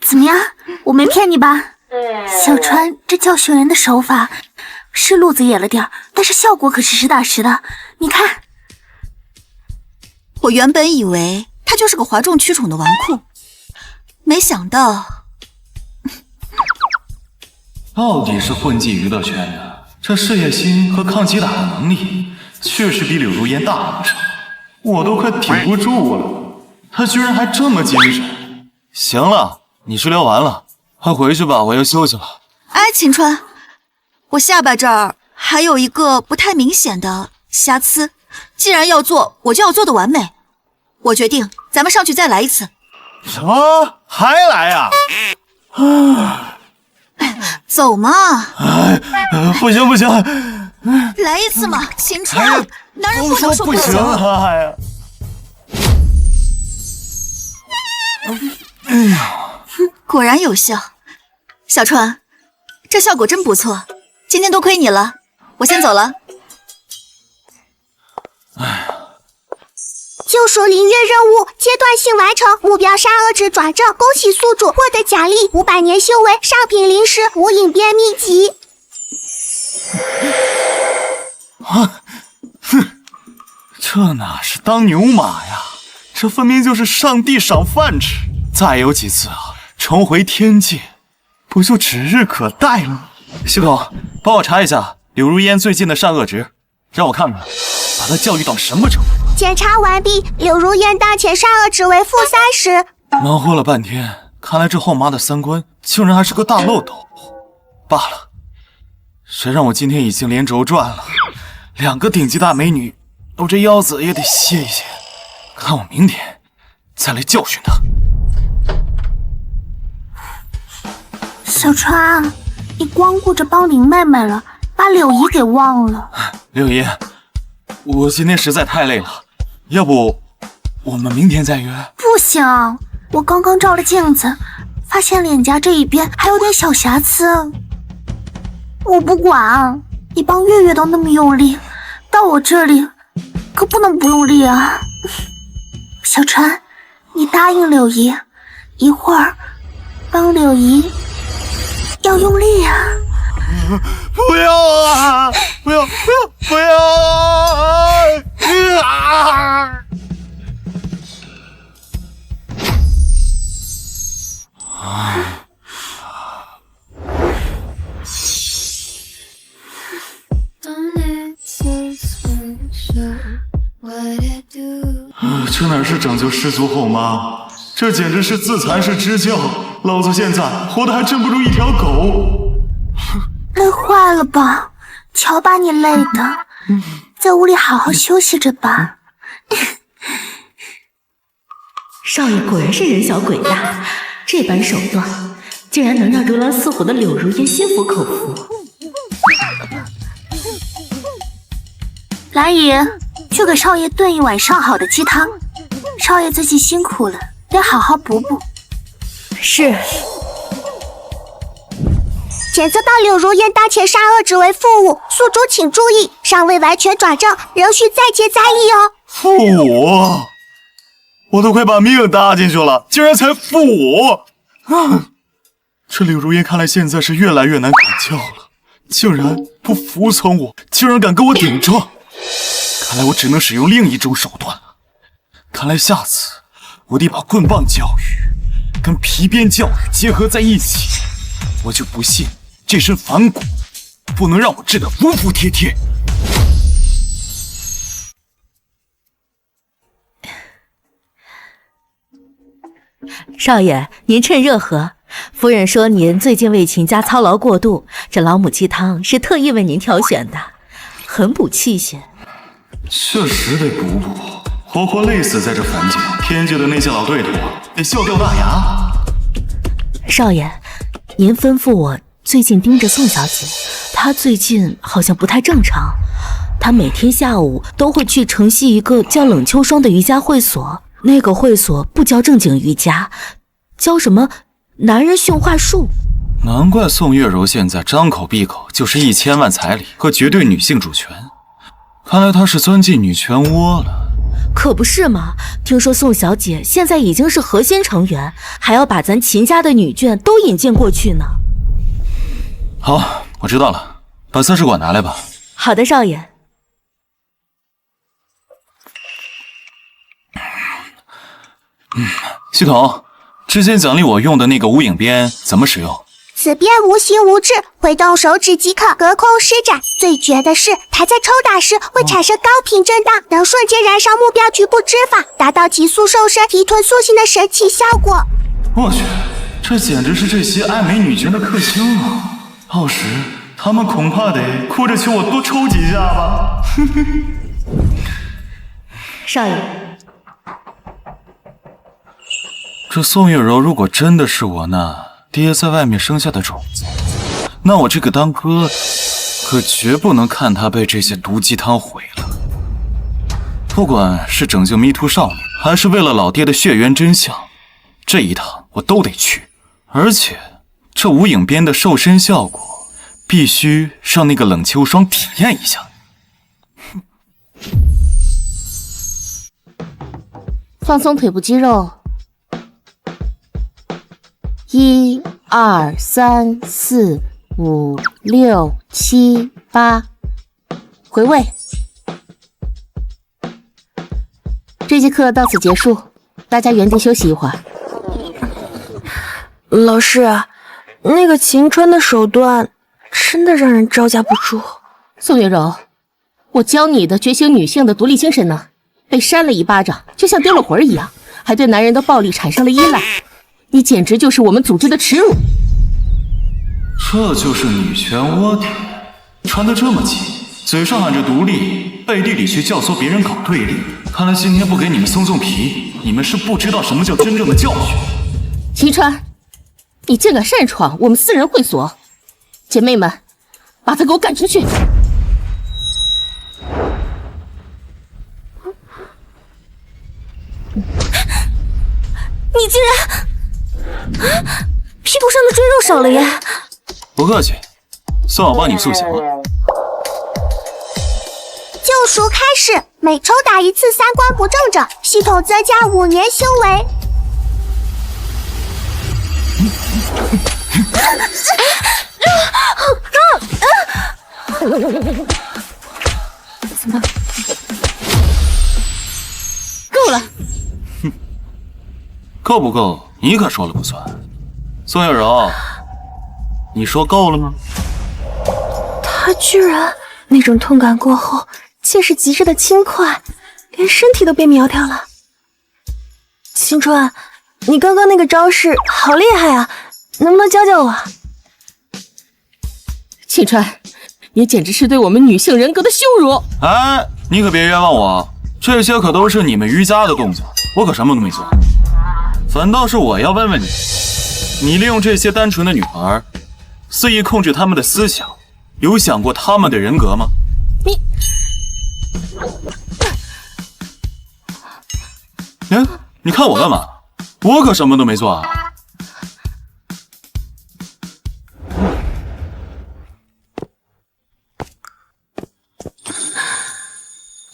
怎么样？我没骗你吧？小川这教训人的手法是路子野了点儿，但是效果可是实打实的。你看，我原本以为他就是个哗众取宠的纨绔，没想到到底是混迹娱乐圈的，这事业心和抗击打的能力确实比柳如烟大不少，我都快挺不住了，他居然还这么精神。行了，你治疗完了，快回去吧，我要休息了。哎，秦川，我下巴这儿还有一个不太明显的瑕疵，既然要做，我就要做得完美。我决定咱们上去再来一次。什么？还来呀？走嘛！不行不行，来一次嘛，秦川，男人不能说不行啊！哎呀，哎呀，果然有效。小川，这效果真不错，今天多亏你了，我先走了。救赎灵月任务阶段性完成，目标杀恶值转正，恭喜宿主获得奖励500年修为上品灵石无影变秘籍。这哪是当牛马呀，这分明就是上帝赏饭吃。再有几次啊，重回天界，不就指日可待了？系统，帮我查一下柳如烟最近的善恶值，让我看看，把她教育到什么程度。检查完毕，柳如烟当前善恶值为-30。忙活了半天，看来这后妈的三观竟然还是个大漏斗。罢了，谁让我今天已经连轴转了，2个顶级大美女，我这腰子也得歇一歇。看我明天再来教训她。小川，你光顾着帮林妹妹了，把柳姨给忘了。柳姨，我今天实在太累了，要不我们明天再约？不行，我刚刚照了镜子，发现脸颊这一边还有点小瑕疵。我不管，你帮月月都那么用力，到我这里可不能不用力啊。小川，你答应柳姨，一会儿帮柳姨要用力啊。不要啊！不要！不要！啊！这哪是拯救失足后妈，这简直是自残式支教，老子现在活得还真不如一条狗。累坏了吧？瞧把你累的，在屋里好好休息着吧。少爷果然是人小鬼大，这般手段竟然能让如狼似虎的柳如烟心服口服。兰姨，去给少爷炖一碗上好的鸡汤。少爷最近辛苦了，得好好补补。是。检测到柳如烟当前杀恶之为父武，宿主请注意，尚未完全转正，仍需再接再厉哦。父武，我都快把命搭进去了，竟然才父武！这柳如烟看来现在是越来越难管教了，竟然不服从我，竟然敢跟我顶撞！看来我只能使用另一种手段了。看来下次我得把棍棒教育跟皮鞭教育结合在一起，我就不信这身反骨不能让我治得服服帖帖。少爷，您趁热喝。夫人说您最近为秦家操劳过度，这老母鸡汤是特意为您挑选的，很补气血。确实得补补，活活累死在这凡间，天界的那些老对头得笑掉大牙。少爷，您吩咐我最近盯着宋小姐，她最近好像不太正常。她每天下午都会去城西一个叫冷秋霜的瑜伽会所，那个会所不教正经瑜伽，教什么男人驯化术。难怪宋月柔现在张口闭口就是1000万彩礼和绝对女性主权，看来她是钻进女权窝了。可不是嘛，听说宋小姐现在已经是核心成员，还要把咱秦家的女眷都引荐过去呢。好，我知道了，把3试管拿来吧。好的，少爷。系统，之前奖励我用的那个无影鞭怎么使用？此鞭无形无质，挥动手指即可隔空施展。最绝的是，它在抽打时会产生高频震荡，能瞬间燃烧目标局部脂肪，达到急速瘦身、提臀塑形的神奇效果。我去，这简直是这些爱美女权的克星啊！到时他们恐怕得哭着求我多抽几下吧。少爷，这宋月柔如果真的是我那爹在外面生下的种子，那我这个当哥可绝不能看他被这些毒鸡汤毁了。不管是拯救迷途少女，还是为了老爹的血缘真相，这一趟我都得去。而且这无影鞭的瘦身效果必须让那个冷秋霜体验一下。放松腿部肌肉，1、2、3、4、5、6、7、8，回位。这节课到此结束，大家原地休息一会儿。老师，那个秦川的手段真的让人招架不住。宋月柔，我教你的觉醒女性的独立精神呢？被扇了一巴掌，就像丢了魂一样，还对男人的暴力产生了依赖，你简直就是我们组织的耻辱。这就是女权窝点，传得这么紧，嘴上喊着独立，背地里去教唆别人搞对立。看来今天不给你们松皮，你们是不知道什么叫真正的教训。秦川，你竟敢擅闯我们私人会所，姐妹们，把他给我赶出去！你竟然屁股上的赘肉少了耶！不客气，算我帮你塑形了。救赎开始，每抽打一次3关不正者，系统增加5年修为。怎么？够了！够不够？你可说了不算。宋月柔，你说够了吗？他居然那种痛感过后，竟是极致的轻快，连身体都变苗条了。秦川，你刚刚那个招式好厉害啊，能不能教教我？秦川，你简直是对我们女性人格的羞辱！哎，你可别冤枉我，这些可都是你们瑜伽的动作，我可什么都没做。反倒是我要问问你，你利用这些单纯的女孩，肆意控制她们的思想，有想过她们的人格吗？你看我干嘛？我可什么都没做啊！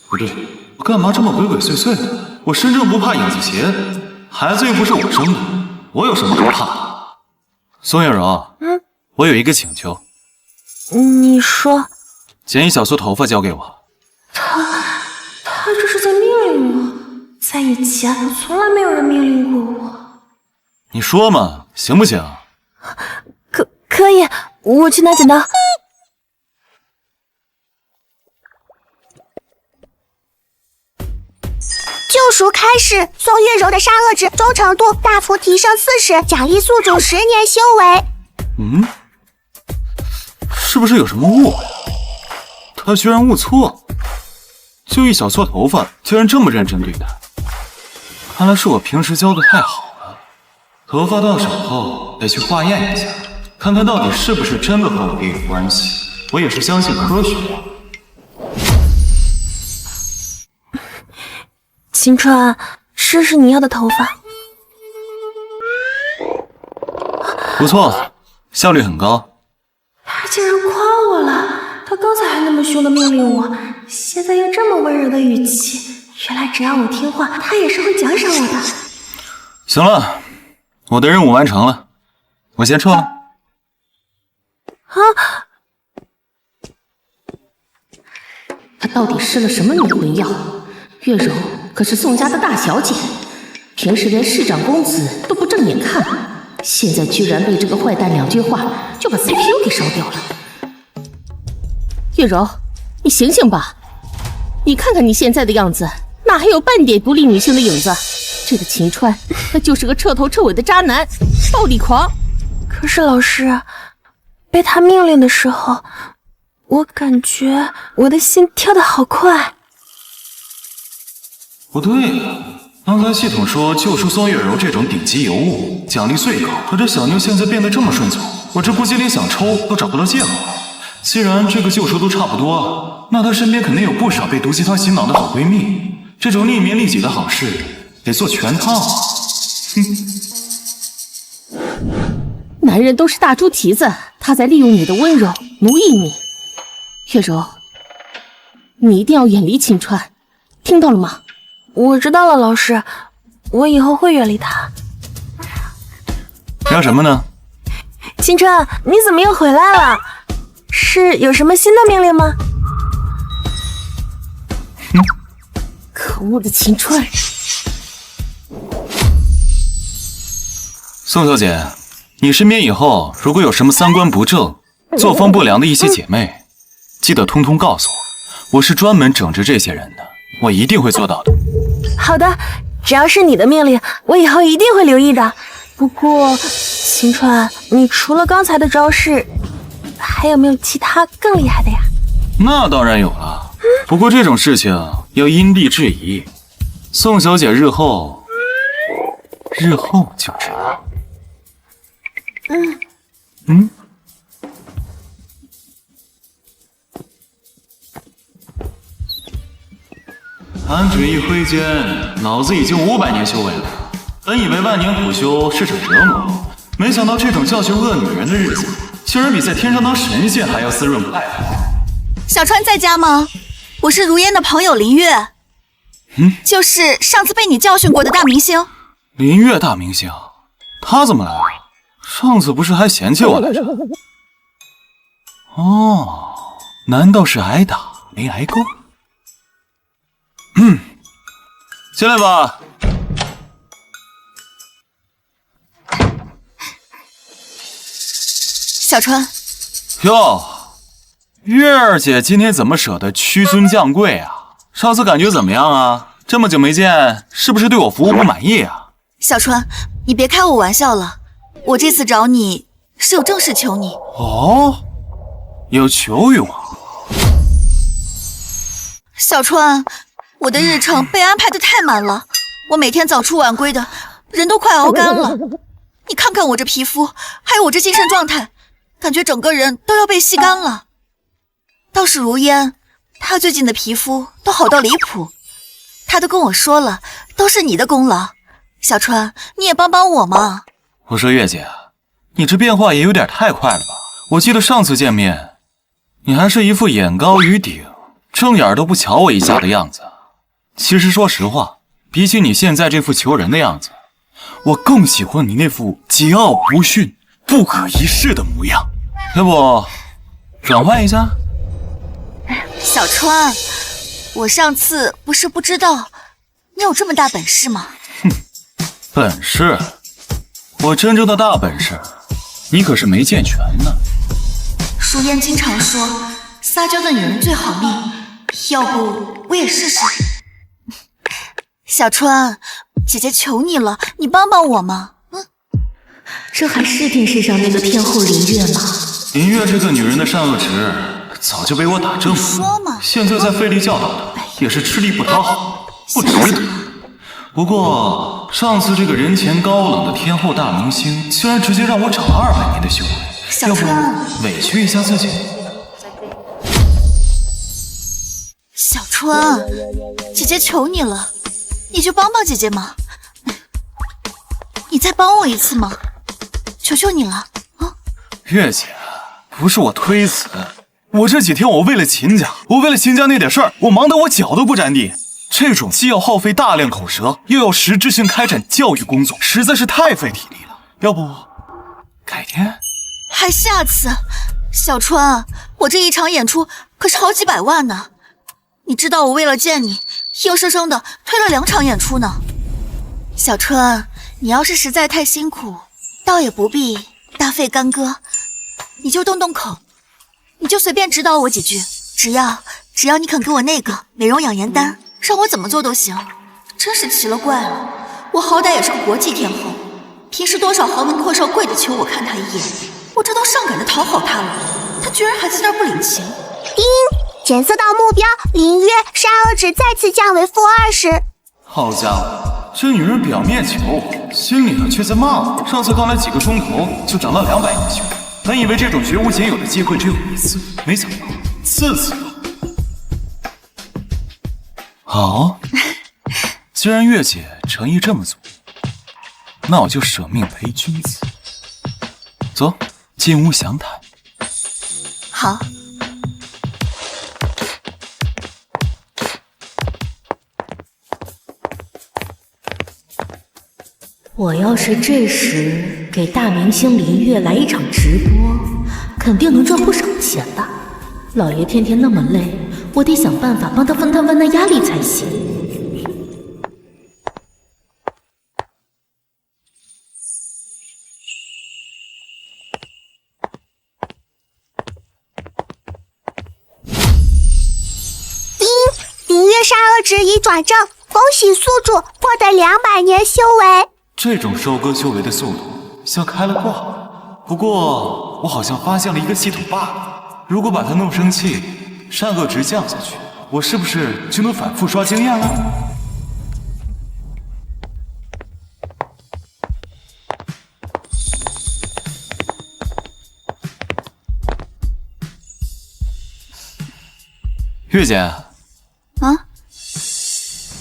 不对，我干嘛这么鬼鬼祟祟的？我身正不怕影子斜，孩子又不是我生的，我有什么可怕的？宋月柔，我有一个请求。你说。剪一小撮头发交给我。他这是在命令我，在以前从来没有人命令过我。你说嘛，行不行？可以，我去拿剪刀。救赎开始，宋月柔的杀恶值忠诚度大幅提升40，奖励宿主10年修为。是不是有什么误会？他居然误错，就一小撮头发，竟然这么认真对待。看来是我平时教的太好了，头发到手后得去化验一下，看看到底是不是真的和我爹有关系。我也是相信科学。秦川，试试你要的头发。不错，效率很高。他竟然夸我了，他刚才还那么凶的命令我，现在用这么温柔的语气，原来只要我听话，他也是会奖赏我的。行了，我的任务完成了，我先撤了。他到底施了什么迷魂药？月柔可是宋家的大小姐，平时连市长公子都不正眼看，现在居然被这个坏蛋2句话就把 CPU 给烧掉了。月柔，你醒醒吧！你看看你现在的样子，哪还有半点独立女性的影子？这个秦川，他就是个彻头彻尾的渣男、暴力狂。可是老师，被他命令的时候，我感觉我的心跳得好快。不对呀，刚才系统说救赎宋月柔这种顶级尤物，奖励最高，可这小妞现在变得这么顺从，我这估计连想抽都找不到借口。既然这个救赎都差不多了，那她身边肯定有不少被毒鸡汤洗脑的好闺蜜，这种利民利己的好事得做全套啊！男人都是大猪蹄子，他在利用你的温柔奴役你。月柔，你一定要远离秦川，听到了吗？我知道了，老师，我以后会远离他。要什么呢？秦川，你怎么又回来了？是有什么新的命令吗？可恶的秦川！宋小姐，你身边以后如果有什么三观不正、作风不良的一些姐妹，记得通通告诉我，我是专门整治这些人的，我一定会做到的。好的，只要是你的命令，我以后一定会留意的。不过，秦川，你除了刚才的招式，还有没有其他更厉害的呀？那当然有了，不过这种事情要因地制宜。宋小姐日后就知道。弹指一挥间，老子已经500年修为了。本以为万年苦修是场折磨，没想到这种教训恶女人的日子，竟然比在天上当神仙还要滋润快乐。小川在家吗？我是如烟的朋友林月，就是上次被你教训过的大明星。林月大明星，他怎么来了？上次不是还嫌弃我来着？哦，难道是挨打没挨够？进来吧。小川，哟，月儿姐今天怎么舍得屈尊降贵啊？上次感觉怎么样啊？这么久没见，是不是对我服务不满意啊？小川，你别开我玩笑了，我这次找你是有正事求你。哦，有求于我？小川，我的日程被安排的太满了，我每天早出晚归的，人都快熬干了。你看看我这皮肤，还有我这精神状态，感觉整个人都要被吸干了。倒是如烟，她最近的皮肤都好到离谱，她都跟我说了，都是你的功劳。小川，你也帮帮我嘛。我说月姐，你这变化也有点太快了吧？我记得上次见面，你还是一副眼高于顶，正眼都不瞧我一下的样子。其实说实话，比起你现在这副求人的样子，我更喜欢你那副桀骜不驯、不可一世的模样。要不转换一下？小川，我上次不是不知道你有这么大本事吗？本事？我真正的大本事，你可是没见全呢。淑烟经常说，撒娇的女人最好命，要不我也试试。小川，姐姐求你了，你帮帮我嘛。这还是电视上那个天后林月吗？林月这个女人的善恶值早就被我打正了，现在在费力教导的也是吃力不讨好，不值得。不过上次这个人前高冷的天后大明星，竟然直接让我涨了200年的修为，要不委屈一下自己？小川，姐姐求你了，你就帮帮姐姐嘛，你再帮我一次嘛，求求你了啊！月姐，不是我推辞，我这几天我为了秦家那点事儿，我忙得我脚都不沾地。这种既要耗费大量口舌，又要实质性开展教育工作，实在是太费体力了。要不改天？还下次？小川，我这一场演出可是好几百万呢，你知道我为了见你，硬生生的推了2场演出呢。小川，你要是实在太辛苦，倒也不必大费干戈，你就动动口，你就随便指导我几句，只要你肯给我那个美容养颜丹，让我怎么做都行。真是奇了怪了，我好歹也是个国际天后，平时多少豪门阔少跪着求我看他一眼，我这都上赶着讨好他了，他居然还在那儿不领情。叮，检测到目标，林月善恶值再次降为-20。好家伙，这女人表面求我，心里呢却在骂我。上次刚来几个钟头就涨到200年修为，本以为这种绝无仅有的机会只有一次，没想到次次都。好，既然月姐诚意这么足，那我就舍命陪君子。走，进屋详谈。好。我要是这时给大明星林月来一场直播，肯定能赚不少钱吧。老爷天天那么累，我得想办法帮他分担压力才行。林月善恶值已转正，恭喜宿主获得200年修为。这种收割修为的速度像开了挂，不过我好像发现了一个系统 bug， 如果把它弄生气，善恶值降下去，我是不是就能反复刷经验了？月姐，啊？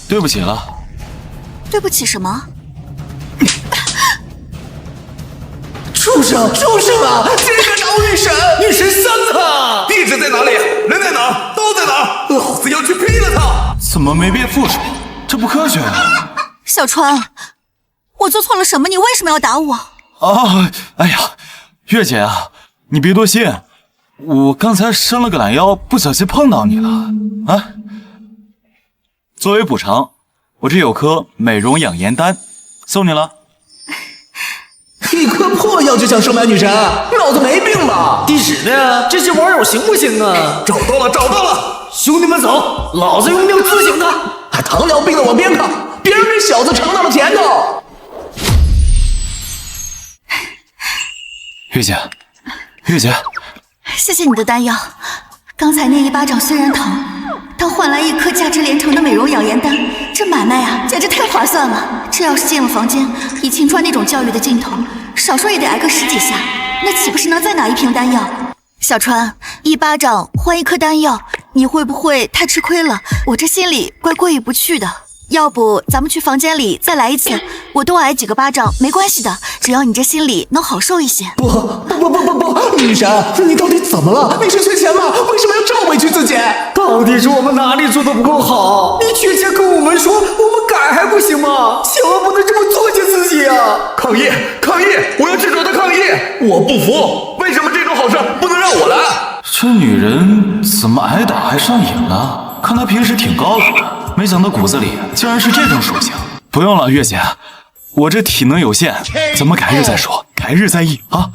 对不起了。对不起什么？畜生啊！这个老女神3个，地址在哪里？人在哪儿？都在哪儿？老子要去劈了他！怎么没变附属？这不科学啊！小川，我做错了什么？你为什么要打我？啊！哎呀，月姐啊，你别多心，我刚才伸了个懒腰，不小心碰到你了啊。作为补偿，我这有颗美容养颜丹，送你了。一颗破药就想收买女神，脑子没病吧？地址呢？这些网友行不行啊？找到了！兄弟们走，老子用命自省他！还糖尿病的往边靠，别让这小子尝到了甜头！月姐，月姐，谢谢你的丹药。刚才那一巴掌虽然疼，但换来1颗价值连城的美容养颜丹，这买卖啊，简直太划算了。这要是进了房间，以秦川那种教育的劲头，少说也得挨个10几下，那岂不是能再拿1瓶丹药？小川，1巴掌换1颗丹药，你会不会太吃亏了？我这心里怪过意不去的。要不咱们去房间里再来一次，我多挨几个巴掌没关系的，只要你这心里能好受一些。不，女神，你到底怎么了？你是缺钱吗？为什么要这么委屈自己？到底是我们哪里做的不够好？你缺钱跟我们说，我们改还不行吗？千万不能这么作践自己啊！抗议！抗议！我要执着的抗议！我不服！为什么这种好事不能让我来？这女人怎么挨打还上瘾了？看她平时挺高冷的，没想到骨子里竟然是这种属性。不用了，月姐，我这体能有限，咱们改日再说，改日再议啊。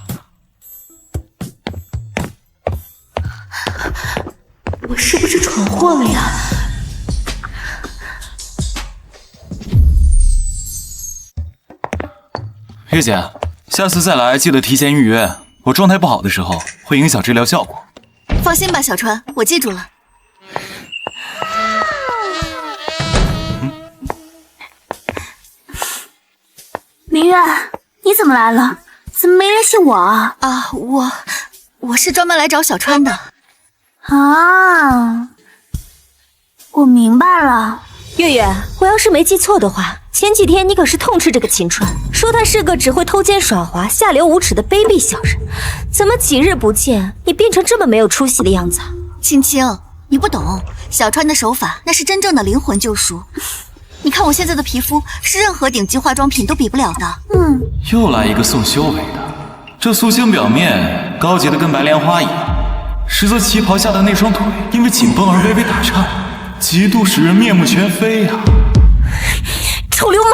我是不是闯祸了呀？月姐，下次再来记得提前预约，我状态不好的时候会影响治疗效果。放心吧，小川，我记住了。明月，你怎么来了？怎么没联系我啊？啊，我是专门来找小川的。啊，我明白了。月月，我要是没记错的话，前几天你可是痛斥这个秦川，说他是个只会偷奸耍滑、下流无耻的卑鄙小人。怎么几日不见，你变成这么没有出息的样子？青青，你不懂，小川的手法那是真正的灵魂救赎。你看我现在的皮肤，是任何顶级化妆品都比不了的。又来一个宋修为的，这苏青表面高洁的跟白莲花一样，实则旗袍下的那双腿因为紧绷而微微打颤，极度使人面目全非啊！臭流氓！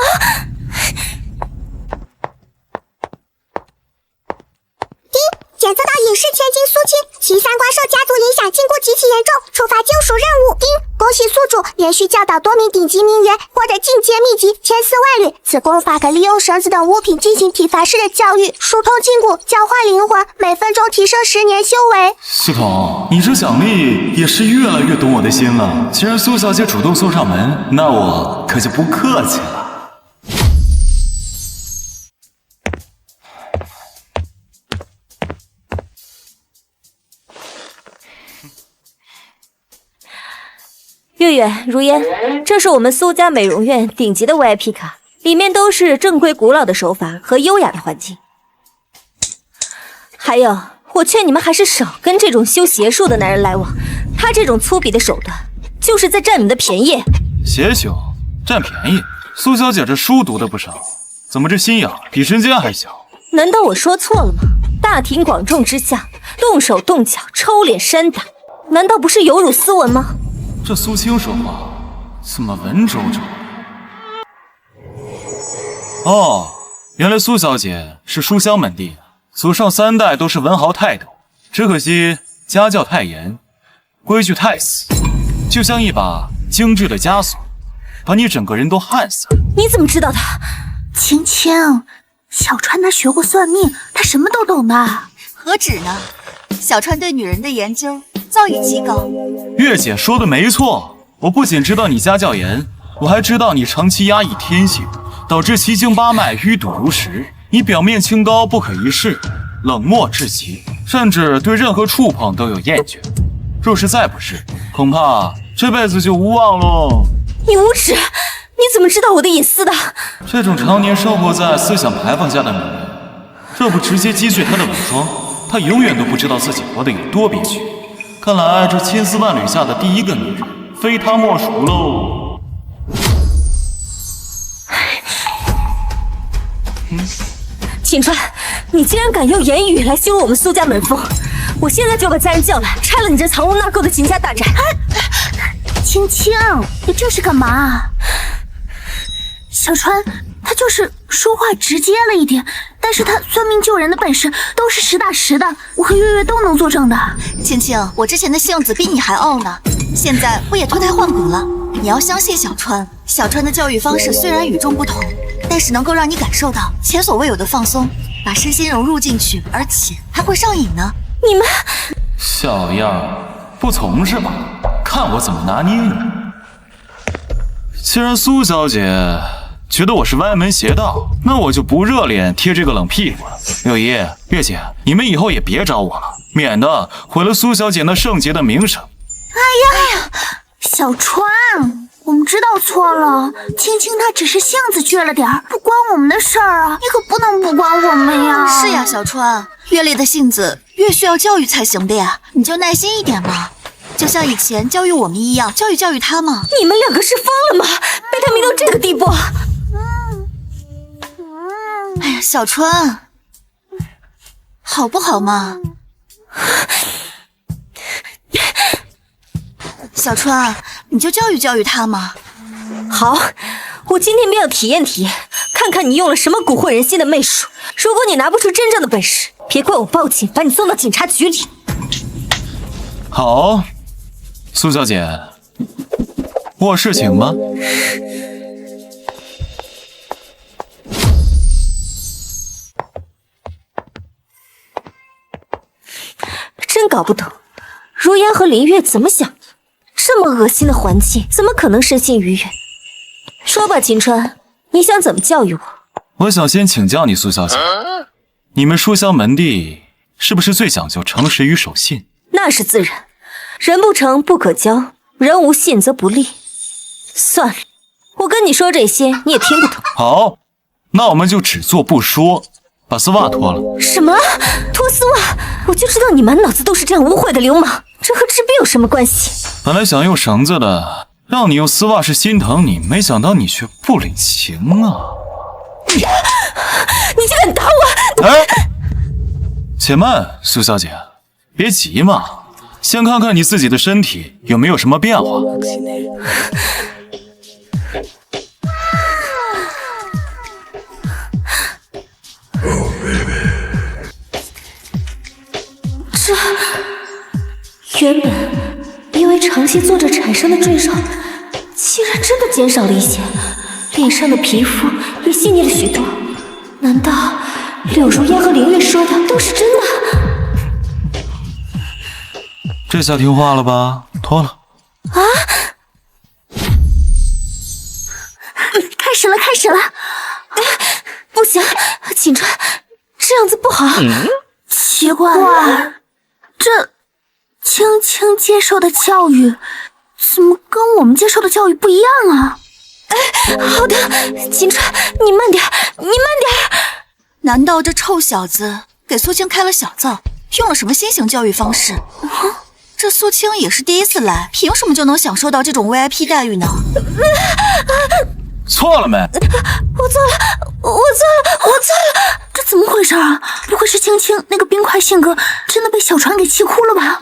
检测到隐世千金苏青，其三瓜兽家族影响禁锢极其严重，触发救赎任务。恭喜宿主连续教导多名顶级名媛，获得进阶秘籍千丝万缕。此功法可利用绳子等物品进行体罚式的教育，疏通筋骨，交换灵魂，每分钟提升10年修为。系统，你这奖励也是越来越懂我的心了。既然苏小姐主动送上门，那我可就不客气了。月月、如烟，这是我们苏家美容院顶级的 VIP 卡，里面都是正规古老的手法和优雅的环境。还有，我劝你们还是少跟这种修邪术的男人来往，他这种粗鄙的手段，就是在占你们的便宜。邪修占便宜？苏小姐这书读的不少，怎么这心眼比神仙还小？难道我说错了吗？大庭广众之下，动手动脚、抽脸扇打，难道不是有辱斯文吗？这苏青说话怎么文绉绉？哦，原来苏小姐是书香门第，祖上3代都是文豪泰斗，只可惜家教太严，规矩太死，就像一把精致的枷锁，把你整个人都焊死了。你怎么知道的？青青，小川他学过算命，他什么都懂的。何止呢，小川对女人的研究造诣极高。月姐说的没错，我不仅知道你家教严，我还知道你长期压抑天性，导致奇经八脉淤堵如石。你表面清高不可一世，冷漠至极，甚至对任何触碰都有厌倦。若是再不是，恐怕这辈子就无望喽。你无耻！你怎么知道我的隐私的？这种常年生活在思想牌坊下的女人，若不直接击碎她的伪装，她永远都不知道自己活得有多憋屈。看来这千丝万缕下的第一个女人，非她莫属喽。秦川，你竟然敢用言语来羞辱我们苏家门风！我现在就把家人叫来，拆了你这藏污纳垢的秦家大宅！青青，你这是干嘛？小川，他就是说话直接了一点，但是他算命救人的本事都是实打实的，我和月月都能作证的。青青，我之前的性子比你还傲呢，现在我也脱胎换骨了。你要相信小川，小川的教育方式虽然与众不同，但是能够让你感受到前所未有的放松，把身心融入进去，而且还会上瘾呢。你们小样，不从是吧？看我怎么拿捏你！既然苏小姐觉得我是歪门邪道，那我就不热脸贴这个冷屁股了。六姨、月姐，你们以后也别找我了，免得毁了苏小姐那圣洁的名声。哎呀，小川，我们知道错了，青青她只是性子倔了点儿，不关我们的事儿啊，你可不能不管我们呀。是呀，小川，越烈的性子越需要教育才行的呀，你就耐心一点嘛，就像以前教育我们一样，教育他嘛。你们两个是疯了吗？被他迷到这个地步。哎呀，小川，好不好嘛？小川，你就教育他嘛。好，我今天便要体验体验，看看你用了什么蛊惑人心的媚术。如果你拿不出真正的本事，别怪我报警，把你送到警察局里。好，苏小姐，卧室请吗？真搞不懂，如烟和林月怎么想的？这么恶心的环境，怎么可能身心愉悦？说吧，秦川，你想怎么教育我？我想先请教你，苏小姐，你们书香门第是不是最讲究诚实与守信？那是自然，人不诚不可交，人无信则不立。算了，我跟你说这些你也听不懂。好，那我们就只做不说，把丝袜脱了。什么？脱丝袜？我就知道你满脑子都是这样污秽的流氓，这和治病有什么关系？本来想用绳子的，让你用丝袜是心疼你，没想到你却不领情啊！你竟敢打我！哎，且慢，苏小姐，别急嘛，先看看你自己的身体有没有什么变化。原本因为长期坐着产生的赘肉，竟然真的减少了一些，脸上的皮肤也细腻了许多。难道柳如烟和林月说的都是真的？这下听话了吧？脱了。啊！开始了，开始了！不行，秦川，这样子不好。奇怪了，这青青接受的教育，怎么跟我们接受的教育不一样啊？好的，秦川，你慢点，你慢点。难道这臭小子给苏青开了小灶，用了什么新型教育方式？这苏青也是第一次来，凭什么就能享受到这种 VIP 待遇呢？错了没？我错了，我错了，我错了！这怎么回事啊？不会是青青那个冰块性格真的被小船给气哭了吧？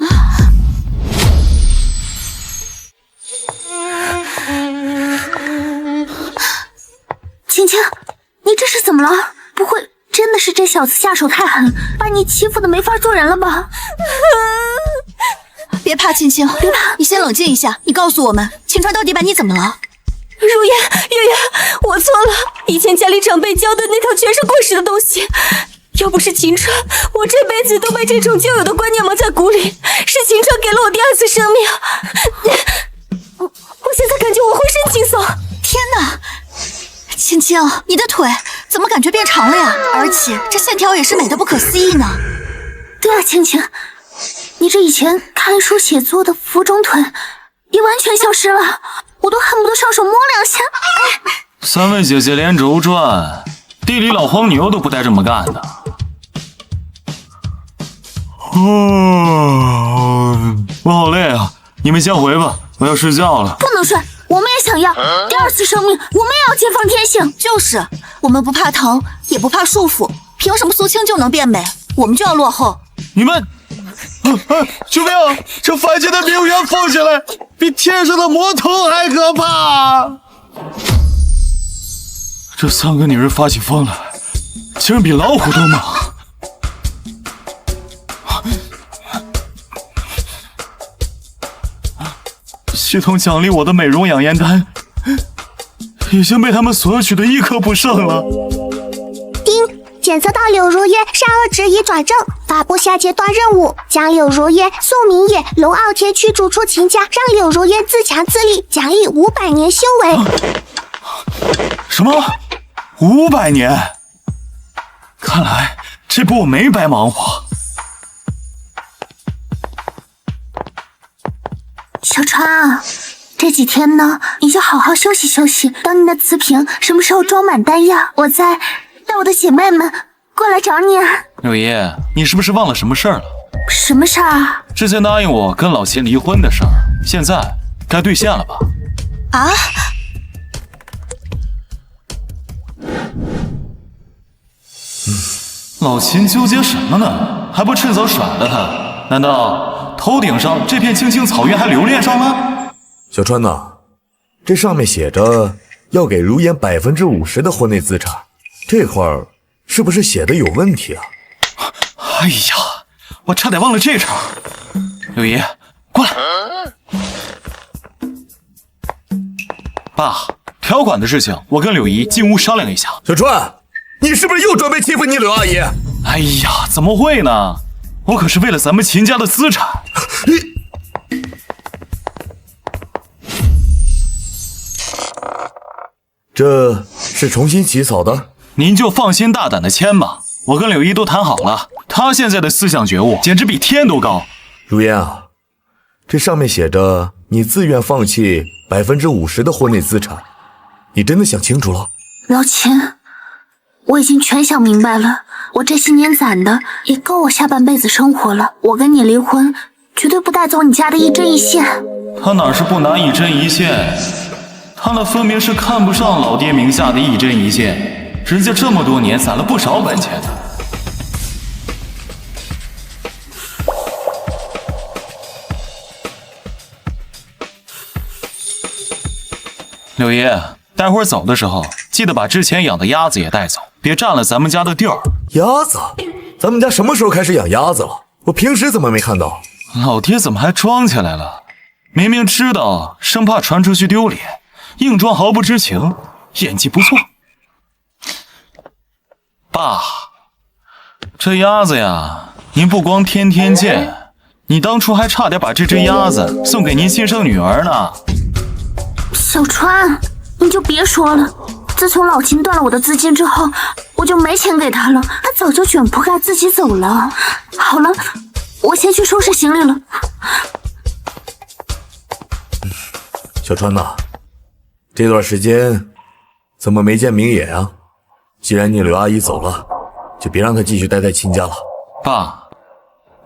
青青，你这是怎么了？不会真的是这小子下手太狠，把你欺负的没法做人了吧？别怕，青青，别怕，你先冷静一下。你告诉我们，秦川到底把你怎么了？如烟，月月，我错了。以前家里长辈教的那套全是过时的东西，要不是秦川，我这辈子都被这种旧有的观念蒙在鼓里。是秦川给了我第二次生命，我现在感觉我浑身轻松。天哪，青青，你的腿怎么感觉变长了呀？而且这线条也是美得不可思议呢。对啊，青青，你这以前看书写作的浮肿腿也完全消失了，我都恨不得上手摸两下。三位姐姐连轴转，地里老黄牛都不带这么干的。我好累啊，你们先回吧，我要睡觉了。不能睡，我们也想要第二次生命，我们也要解放天性。就是，我们不怕疼，也不怕束缚，凭什么苏青就能变美，我们就要落后？你们，救命！这凡间的名媛放下来，比天上的魔头还可怕。这三个女人发起疯来，竟然比老虎都猛。系统奖励我的美容养颜丹，已经被他们索取的一颗不剩了。叮，检测到柳如烟善恶质疑转正，发布下阶段任务，将柳如烟宋明野龙傲天驱逐出秦家，让柳如烟自强自立，奖励500年修为。什么？500年？看来这波我没白忙活。小川啊，这几天呢，你就好好休息休息。等你的瓷瓶什么时候装满丹药，我再带我的姐妹们过来找你啊。柳姨，你是不是忘了什么事儿了？什么事儿啊？之前答应我跟老秦离婚的事儿，现在该兑现了吧？啊？老秦纠结什么呢？还不趁早甩了他？难道头顶上这片青青草原还留恋上了？小川呐，这上面写着要给如烟50%的婚内资产，这块儿是不是写的有问题啊？哎呀，我差点忘了这茬。柳姨，过来。爸，条款的事情我跟柳姨进屋商量一下。小川，你是不是又准备欺负你柳阿姨？哎呀，怎么会呢？我可是为了咱们秦家的资产。这是重新起草的？您就放心大胆的签吧，我跟柳姨都谈好了，她现在的思想觉悟简直比天都高。如烟啊，这上面写着你自愿放弃50%的婚内资产，你真的想清楚了？老秦，我已经全想明白了，我这些年攒的也够我下半辈子生活了。我跟你离婚，绝对不带走你家的一针一线。他哪是不拿一针一线，他那分明是看不上老爹名下的一针一线，人家这么多年攒了不少本钱呢。柳爷，待会儿走的时候记得把之前养的鸭子也带走，别占了咱们家的地儿。鸭子？咱们家什么时候开始养鸭子了？我平时怎么没看到？老爹怎么还装起来了？明明知道，生怕传出去丢脸，硬装毫不知情，演技不错。爸，这鸭子呀，您不光天天见，你当初还差点把这只鸭子送给您亲生女儿呢。小川，你就别说了，自从老秦断了我的资金之后，我就没钱给他了，他早就卷铺盖自己走了。好了，我先去收拾行李了。小川呐，这段时间怎么没见明野啊？既然你柳阿姨走了，就别让她继续待在秦家了。爸，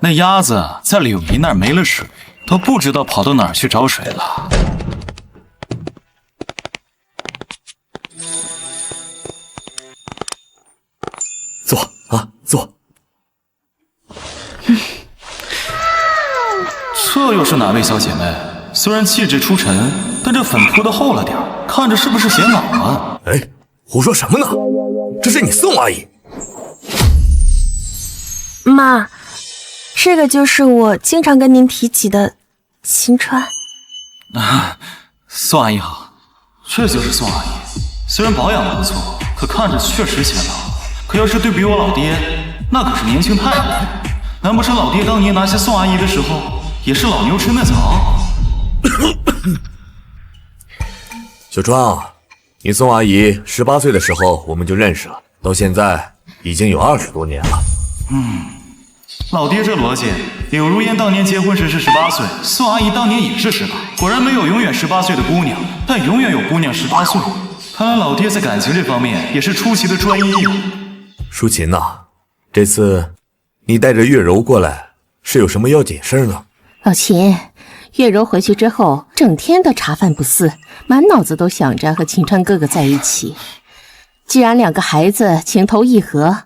那鸭子在柳姨那儿没了水，都不知道跑到哪儿去找水了。坐啊，坐。这又是哪位小姐妹？虽然气质出尘，但这粉扑的厚了点，看着是不是显老啊？哎，胡说什么呢？这是你宋阿姨。妈，这个就是我经常跟您提起的秦川。啊，宋阿姨好，这就是宋阿姨。虽然保养不错，可看着确实显老。可要是对比我老爹，那可是年轻太多。难不成老爹当年拿下宋阿姨的时候，也是老牛吃嫩草？小川啊，你宋阿姨18岁的时候我们就认识了，到现在已经有20多年了。老爹这逻辑，柳如烟当年结婚时是18岁，宋阿姨当年也是18，果然没有永远18岁的姑娘，但永远有姑娘18岁。看来老爹在感情这方面也是出奇的专一啊。舒琴呐，这次你带着月柔过来，是有什么要紧事呢？老秦，月柔回去之后，整天都茶饭不思，满脑子都想着和秦川哥哥在一起。既然两个孩子情投意合，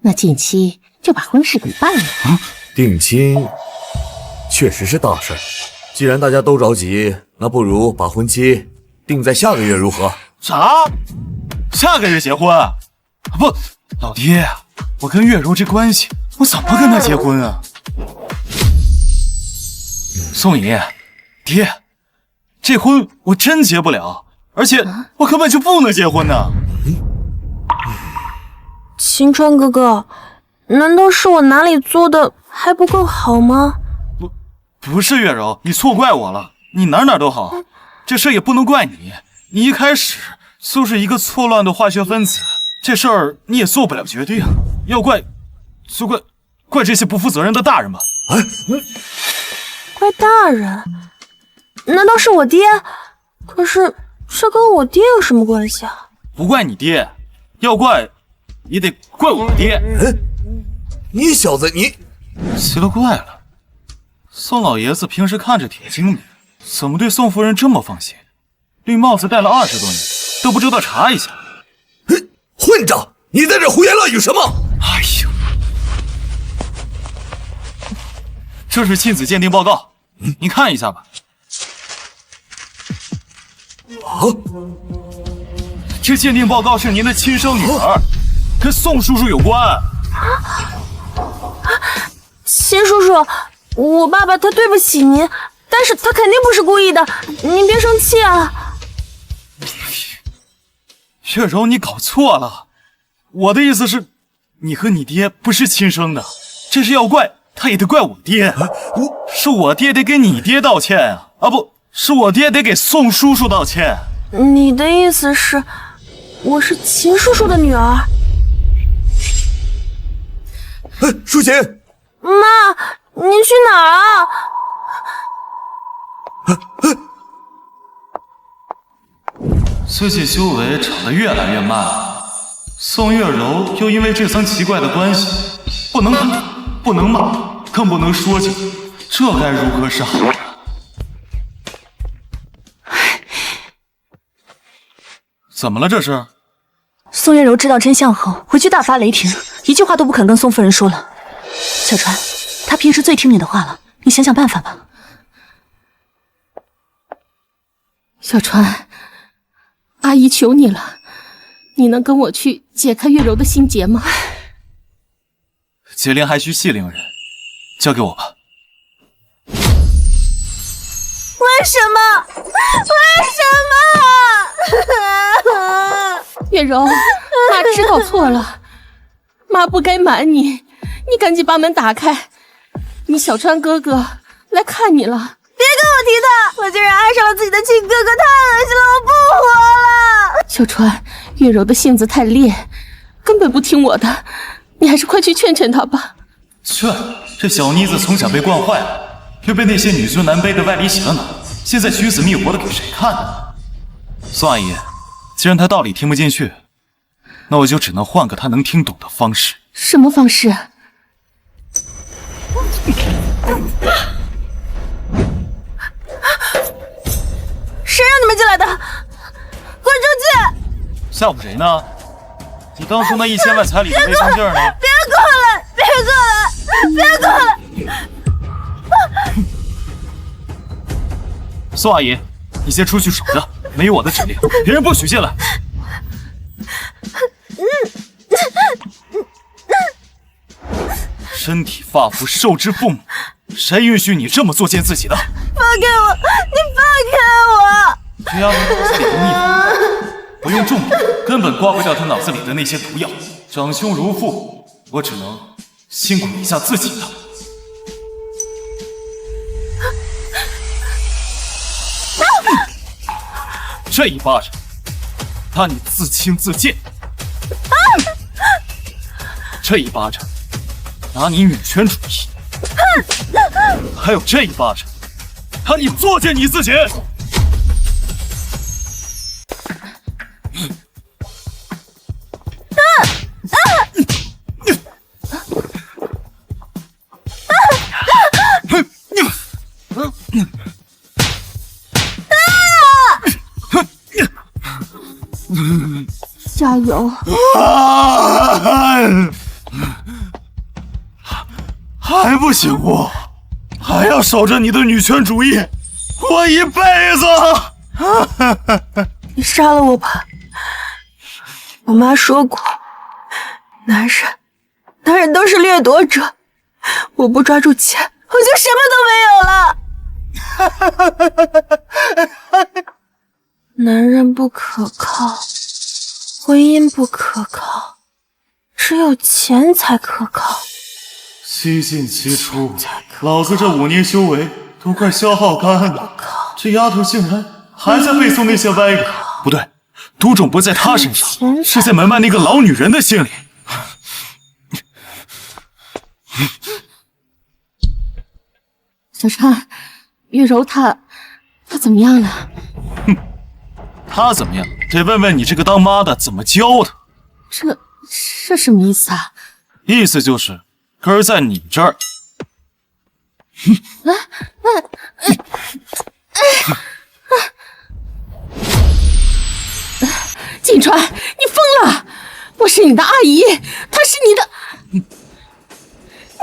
那近期就把婚事给办了。定亲确实是大事，既然大家都着急，那不如把婚期定在下个月如何？啥？下个月结婚？不，老爹，我跟月柔这关系，我怎么跟她结婚啊？宋姨，爹，这婚我真结不了，而且我根本就不能结婚呢。秦川哥哥，难道是我哪里做的还不够好吗？不是月柔，你错怪我了。你哪都好，这事也不能怪你。你一开始就是一个错乱的化学分子，这事儿你也做不了决定，要怪就怪这些不负责任的大人们。怪大人？难道是我爹？可是这跟我爹有什么关系啊？不怪你爹，要怪也得怪我爹。你小子你，奇了怪了，宋老爷子平时看着挺精明，怎么对宋夫人这么放心？绿帽子戴了20多年，都不知道查一下。混账！你在这胡言乱语什么？哎呦，这是亲子鉴定报告，你看一下吧。啊！这鉴定报告是您的亲生女儿，跟宋叔叔有关。秦叔叔，我爸爸他对不起您，但是他肯定不是故意的，您别生气啊。月柔，你搞错了，我的意思是，你和你爹不是亲生的，这是要怪他也得怪我爹，是我爹得给你爹道歉啊，不是我爹得给宋叔叔道歉。你的意思是，我是秦叔叔的女儿？淑琴，妈，您去哪儿啊？最近修为长得越来越慢，宋月柔又因为这层奇怪的关系，不能打，不能骂，更不能说教，这该如何是好？怎么了这是？宋月柔知道真相后，回去大发雷霆，一句话都不肯跟宋夫人说了。小川，她平时最听你的话了，你想想办法吧。小川，阿姨求你了，你能跟我去解开月柔的心结吗？解铃还需系铃人，交给我吧。为什么？为什么？月柔，妈知道错了，妈不该瞒你，你赶紧把门打开，你小川哥哥来看你了。别跟我提他，我竟然爱上了自己的亲哥哥，太恶心了，我不活了。小川，月柔的性子太烈，根本不听我的，你还是快去劝劝她吧。劝？这小妮子从小被惯坏了，又被那些女尊男卑的歪理洗了脑，现在寻死觅活的给谁看呢？宋阿姨，既然她道理听不进去，那我就只能换个她能听懂的方式。什么方式？谁让你们进来的？滚出去！吓唬谁呢？你当初那1000万彩礼的没上劲儿呢？别过来！别过来！别过来！宋阿姨，你先出去守着，没有我的指令，别人不许进来。身体发肤受之父母，谁允许你这么作践自己的？放开我！你放开我！这丫头脑子里有逆毒，不用重病根本刮不掉她脑子里的那些毒药。长兄如父，我只能辛苦一下自己了。这一巴掌，打你自轻自贱；这一巴掌，打你女权主义；还有这一巴掌，打你作践你自己。加油！还不行不？还要守着你的女权主义，活一辈子！你杀了我吧！我妈说过，男人都是掠夺者，我不抓住钱，我就什么都没有了。男人不可靠，婚姻不可靠，只有钱才可靠。七进七出，老子这5年修为都快消耗干了，这丫头竟然还在背诵那些歪理。不对，毒种不在她身上，是在门外那个老女人的心里。小川，月柔她怎么样了？她怎么样？得问问你这个当妈的怎么教的。这什么意思啊？意思就是根儿在你这儿。锦川，你疯了！我是你的阿姨，她是你的，你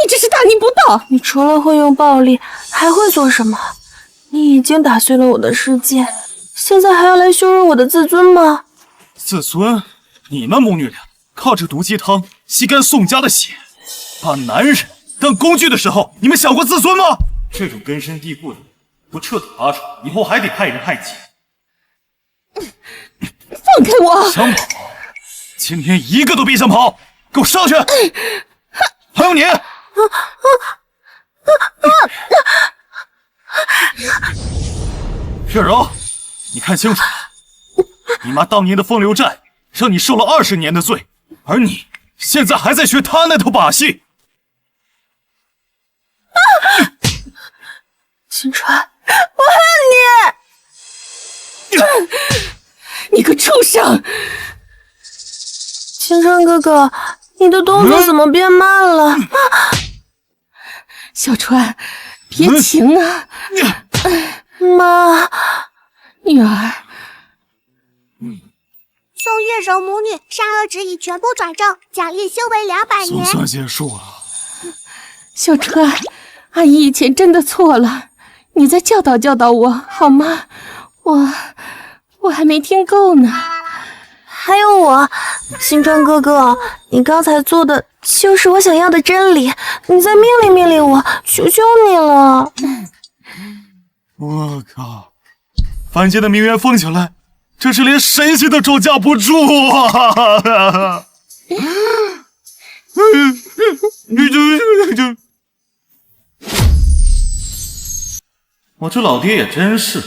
这是大逆不道！你除了会用暴力，还会做什么？你已经打碎了我的世界，现在还要来羞辱我的自尊吗？自尊？你们母女俩靠着毒鸡汤吸干宋家的血，把男人当工具的时候，你们想过自尊吗？这种根深蒂固的，不彻底拔除，以后还得害人害己。放开我！想跑？今天一个都别想跑！给我上去！还有你！月柔，你看清楚了，你妈当年的风流债让你受了20年的罪，而你现在还在学她那套把戏。秦川，我恨你！你个畜生！秦川哥哥，你的动作怎么变慢了？小川，别停啊！妈，女儿。宋月柔母女善恶值已全部转正，奖励修为200年。总算结束了。小川，阿姨以前真的错了，你再教导教导我好吗？我还没听够呢。还有我，新川哥哥，你刚才做的就是我想要的真理，你再命令命令我，求求你了。我靠，凡间的名媛疯起来，这是连神仙都招架不住啊！我这老爹也真是，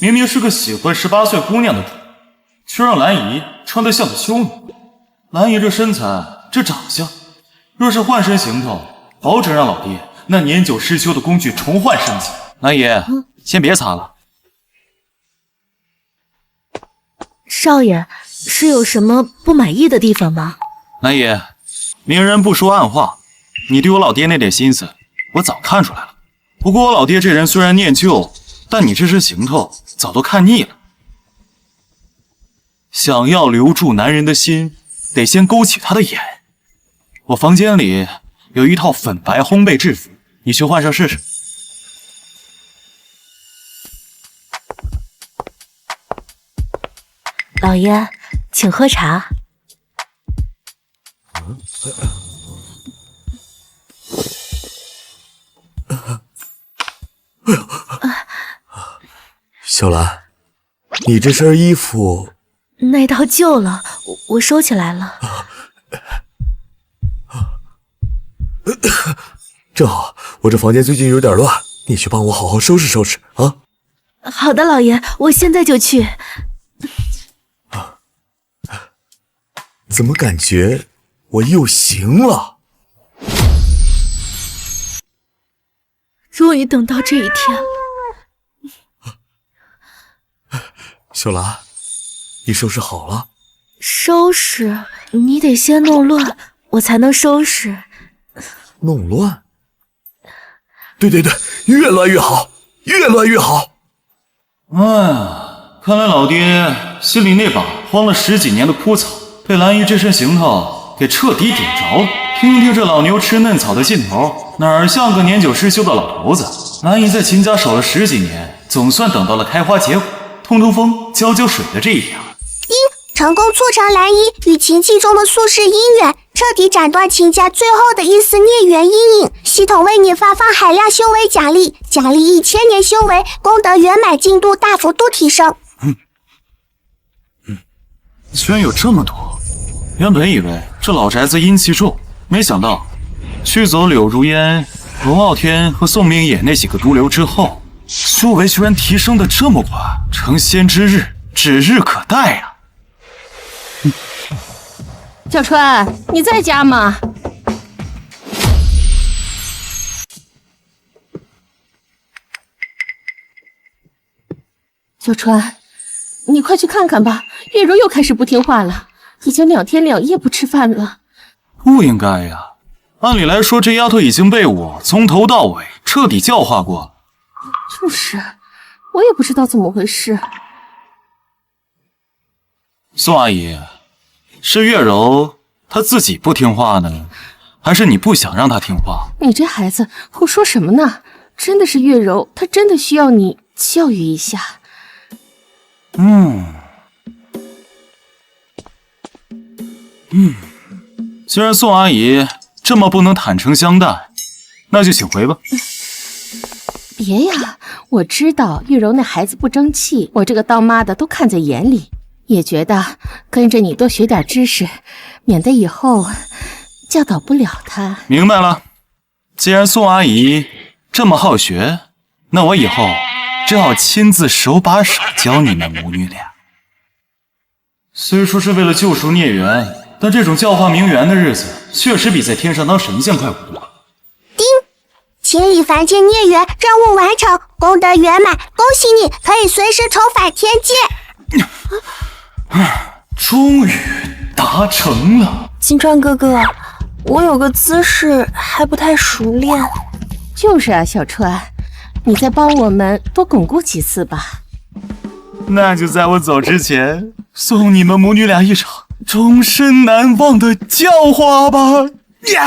明明是个喜欢18岁姑娘的主，却让兰姨穿得像个修女。兰姨这身材，这长相，若是换身行头，保准让老爹那年久失修的工具重焕生机。兰姨，先别擦了。少爷，是有什么不满意的地方吗？兰姨，明人不说暗话，你对我老爹那点心思，我早看出来了。不过我老爹这人虽然念旧，但你这身行头早都看腻了。想要留住男人的心，得先勾起他的眼。我房间里有一套粉白烘焙制服，你去换上试试。老爷，请喝茶。小兰，你这身衣服那套旧了，我收起来了。正好，我这房间最近有点乱，你去帮我好好收拾收拾啊。好的，老爷，我现在就去。怎么感觉我又行了？终于等到这一天了。小兰，你收拾好了？收拾？你得先弄乱，我才能收拾。弄乱？对对对，越乱越好，越乱越好。哎呀，看来老爹心里那把荒了10几年的枯草，被兰姨这身行头给彻底点着了。听听这老牛吃嫩草的劲头，哪儿像个年久失修的老头子？兰姨在秦家守了10几年，总算等到了开花结果、通通风、浇浇水的这一天了。成功促成兰姨与秦气中的宿世姻缘，彻底斩断秦家最后的一丝孽缘阴影。系统为你发放海量修为奖励，奖励1000年修为，功德圆满进度大幅度提升。居然有这么多！原本以为这老宅子阴气重，没想到驱走柳如烟、龙傲天和宋明野那几个毒瘤之后，修为居然提升的这么快，成仙之日指日可待啊！小川，你在家吗？小川，你快去看看吧，月柔又开始不听话了，已经2天2夜不吃饭了。不应该呀，按理来说这丫头已经被我从头到尾彻底教化过了。就是，我也不知道怎么回事。宋阿姨，是月柔她自己不听话呢，还是你不想让她听话？你这孩子胡说什么呢？真的是月柔，她真的需要你教育一下。既然宋阿姨这么不能坦诚相待，那就请回吧。别呀，我知道月柔那孩子不争气，我这个当妈的都看在眼里，也觉得跟着你多学点知识，免得以后教导不了她。明白了，既然宋阿姨这么好学，那我以后就要亲自手把手教你们母女俩。虽说是为了救赎孽缘，但这种教化名媛的日子，确实比在天上当神仙快活多了。叮，清理凡间孽缘任务完成，功德圆满，恭喜你可以随时重返天界。终于达成了。金川哥哥，我有个姿势还不太熟练。就是啊，小川，你再帮我们多巩固几次吧。那就在我走之前，送你们母女俩一场终身难忘的教化吧！耶！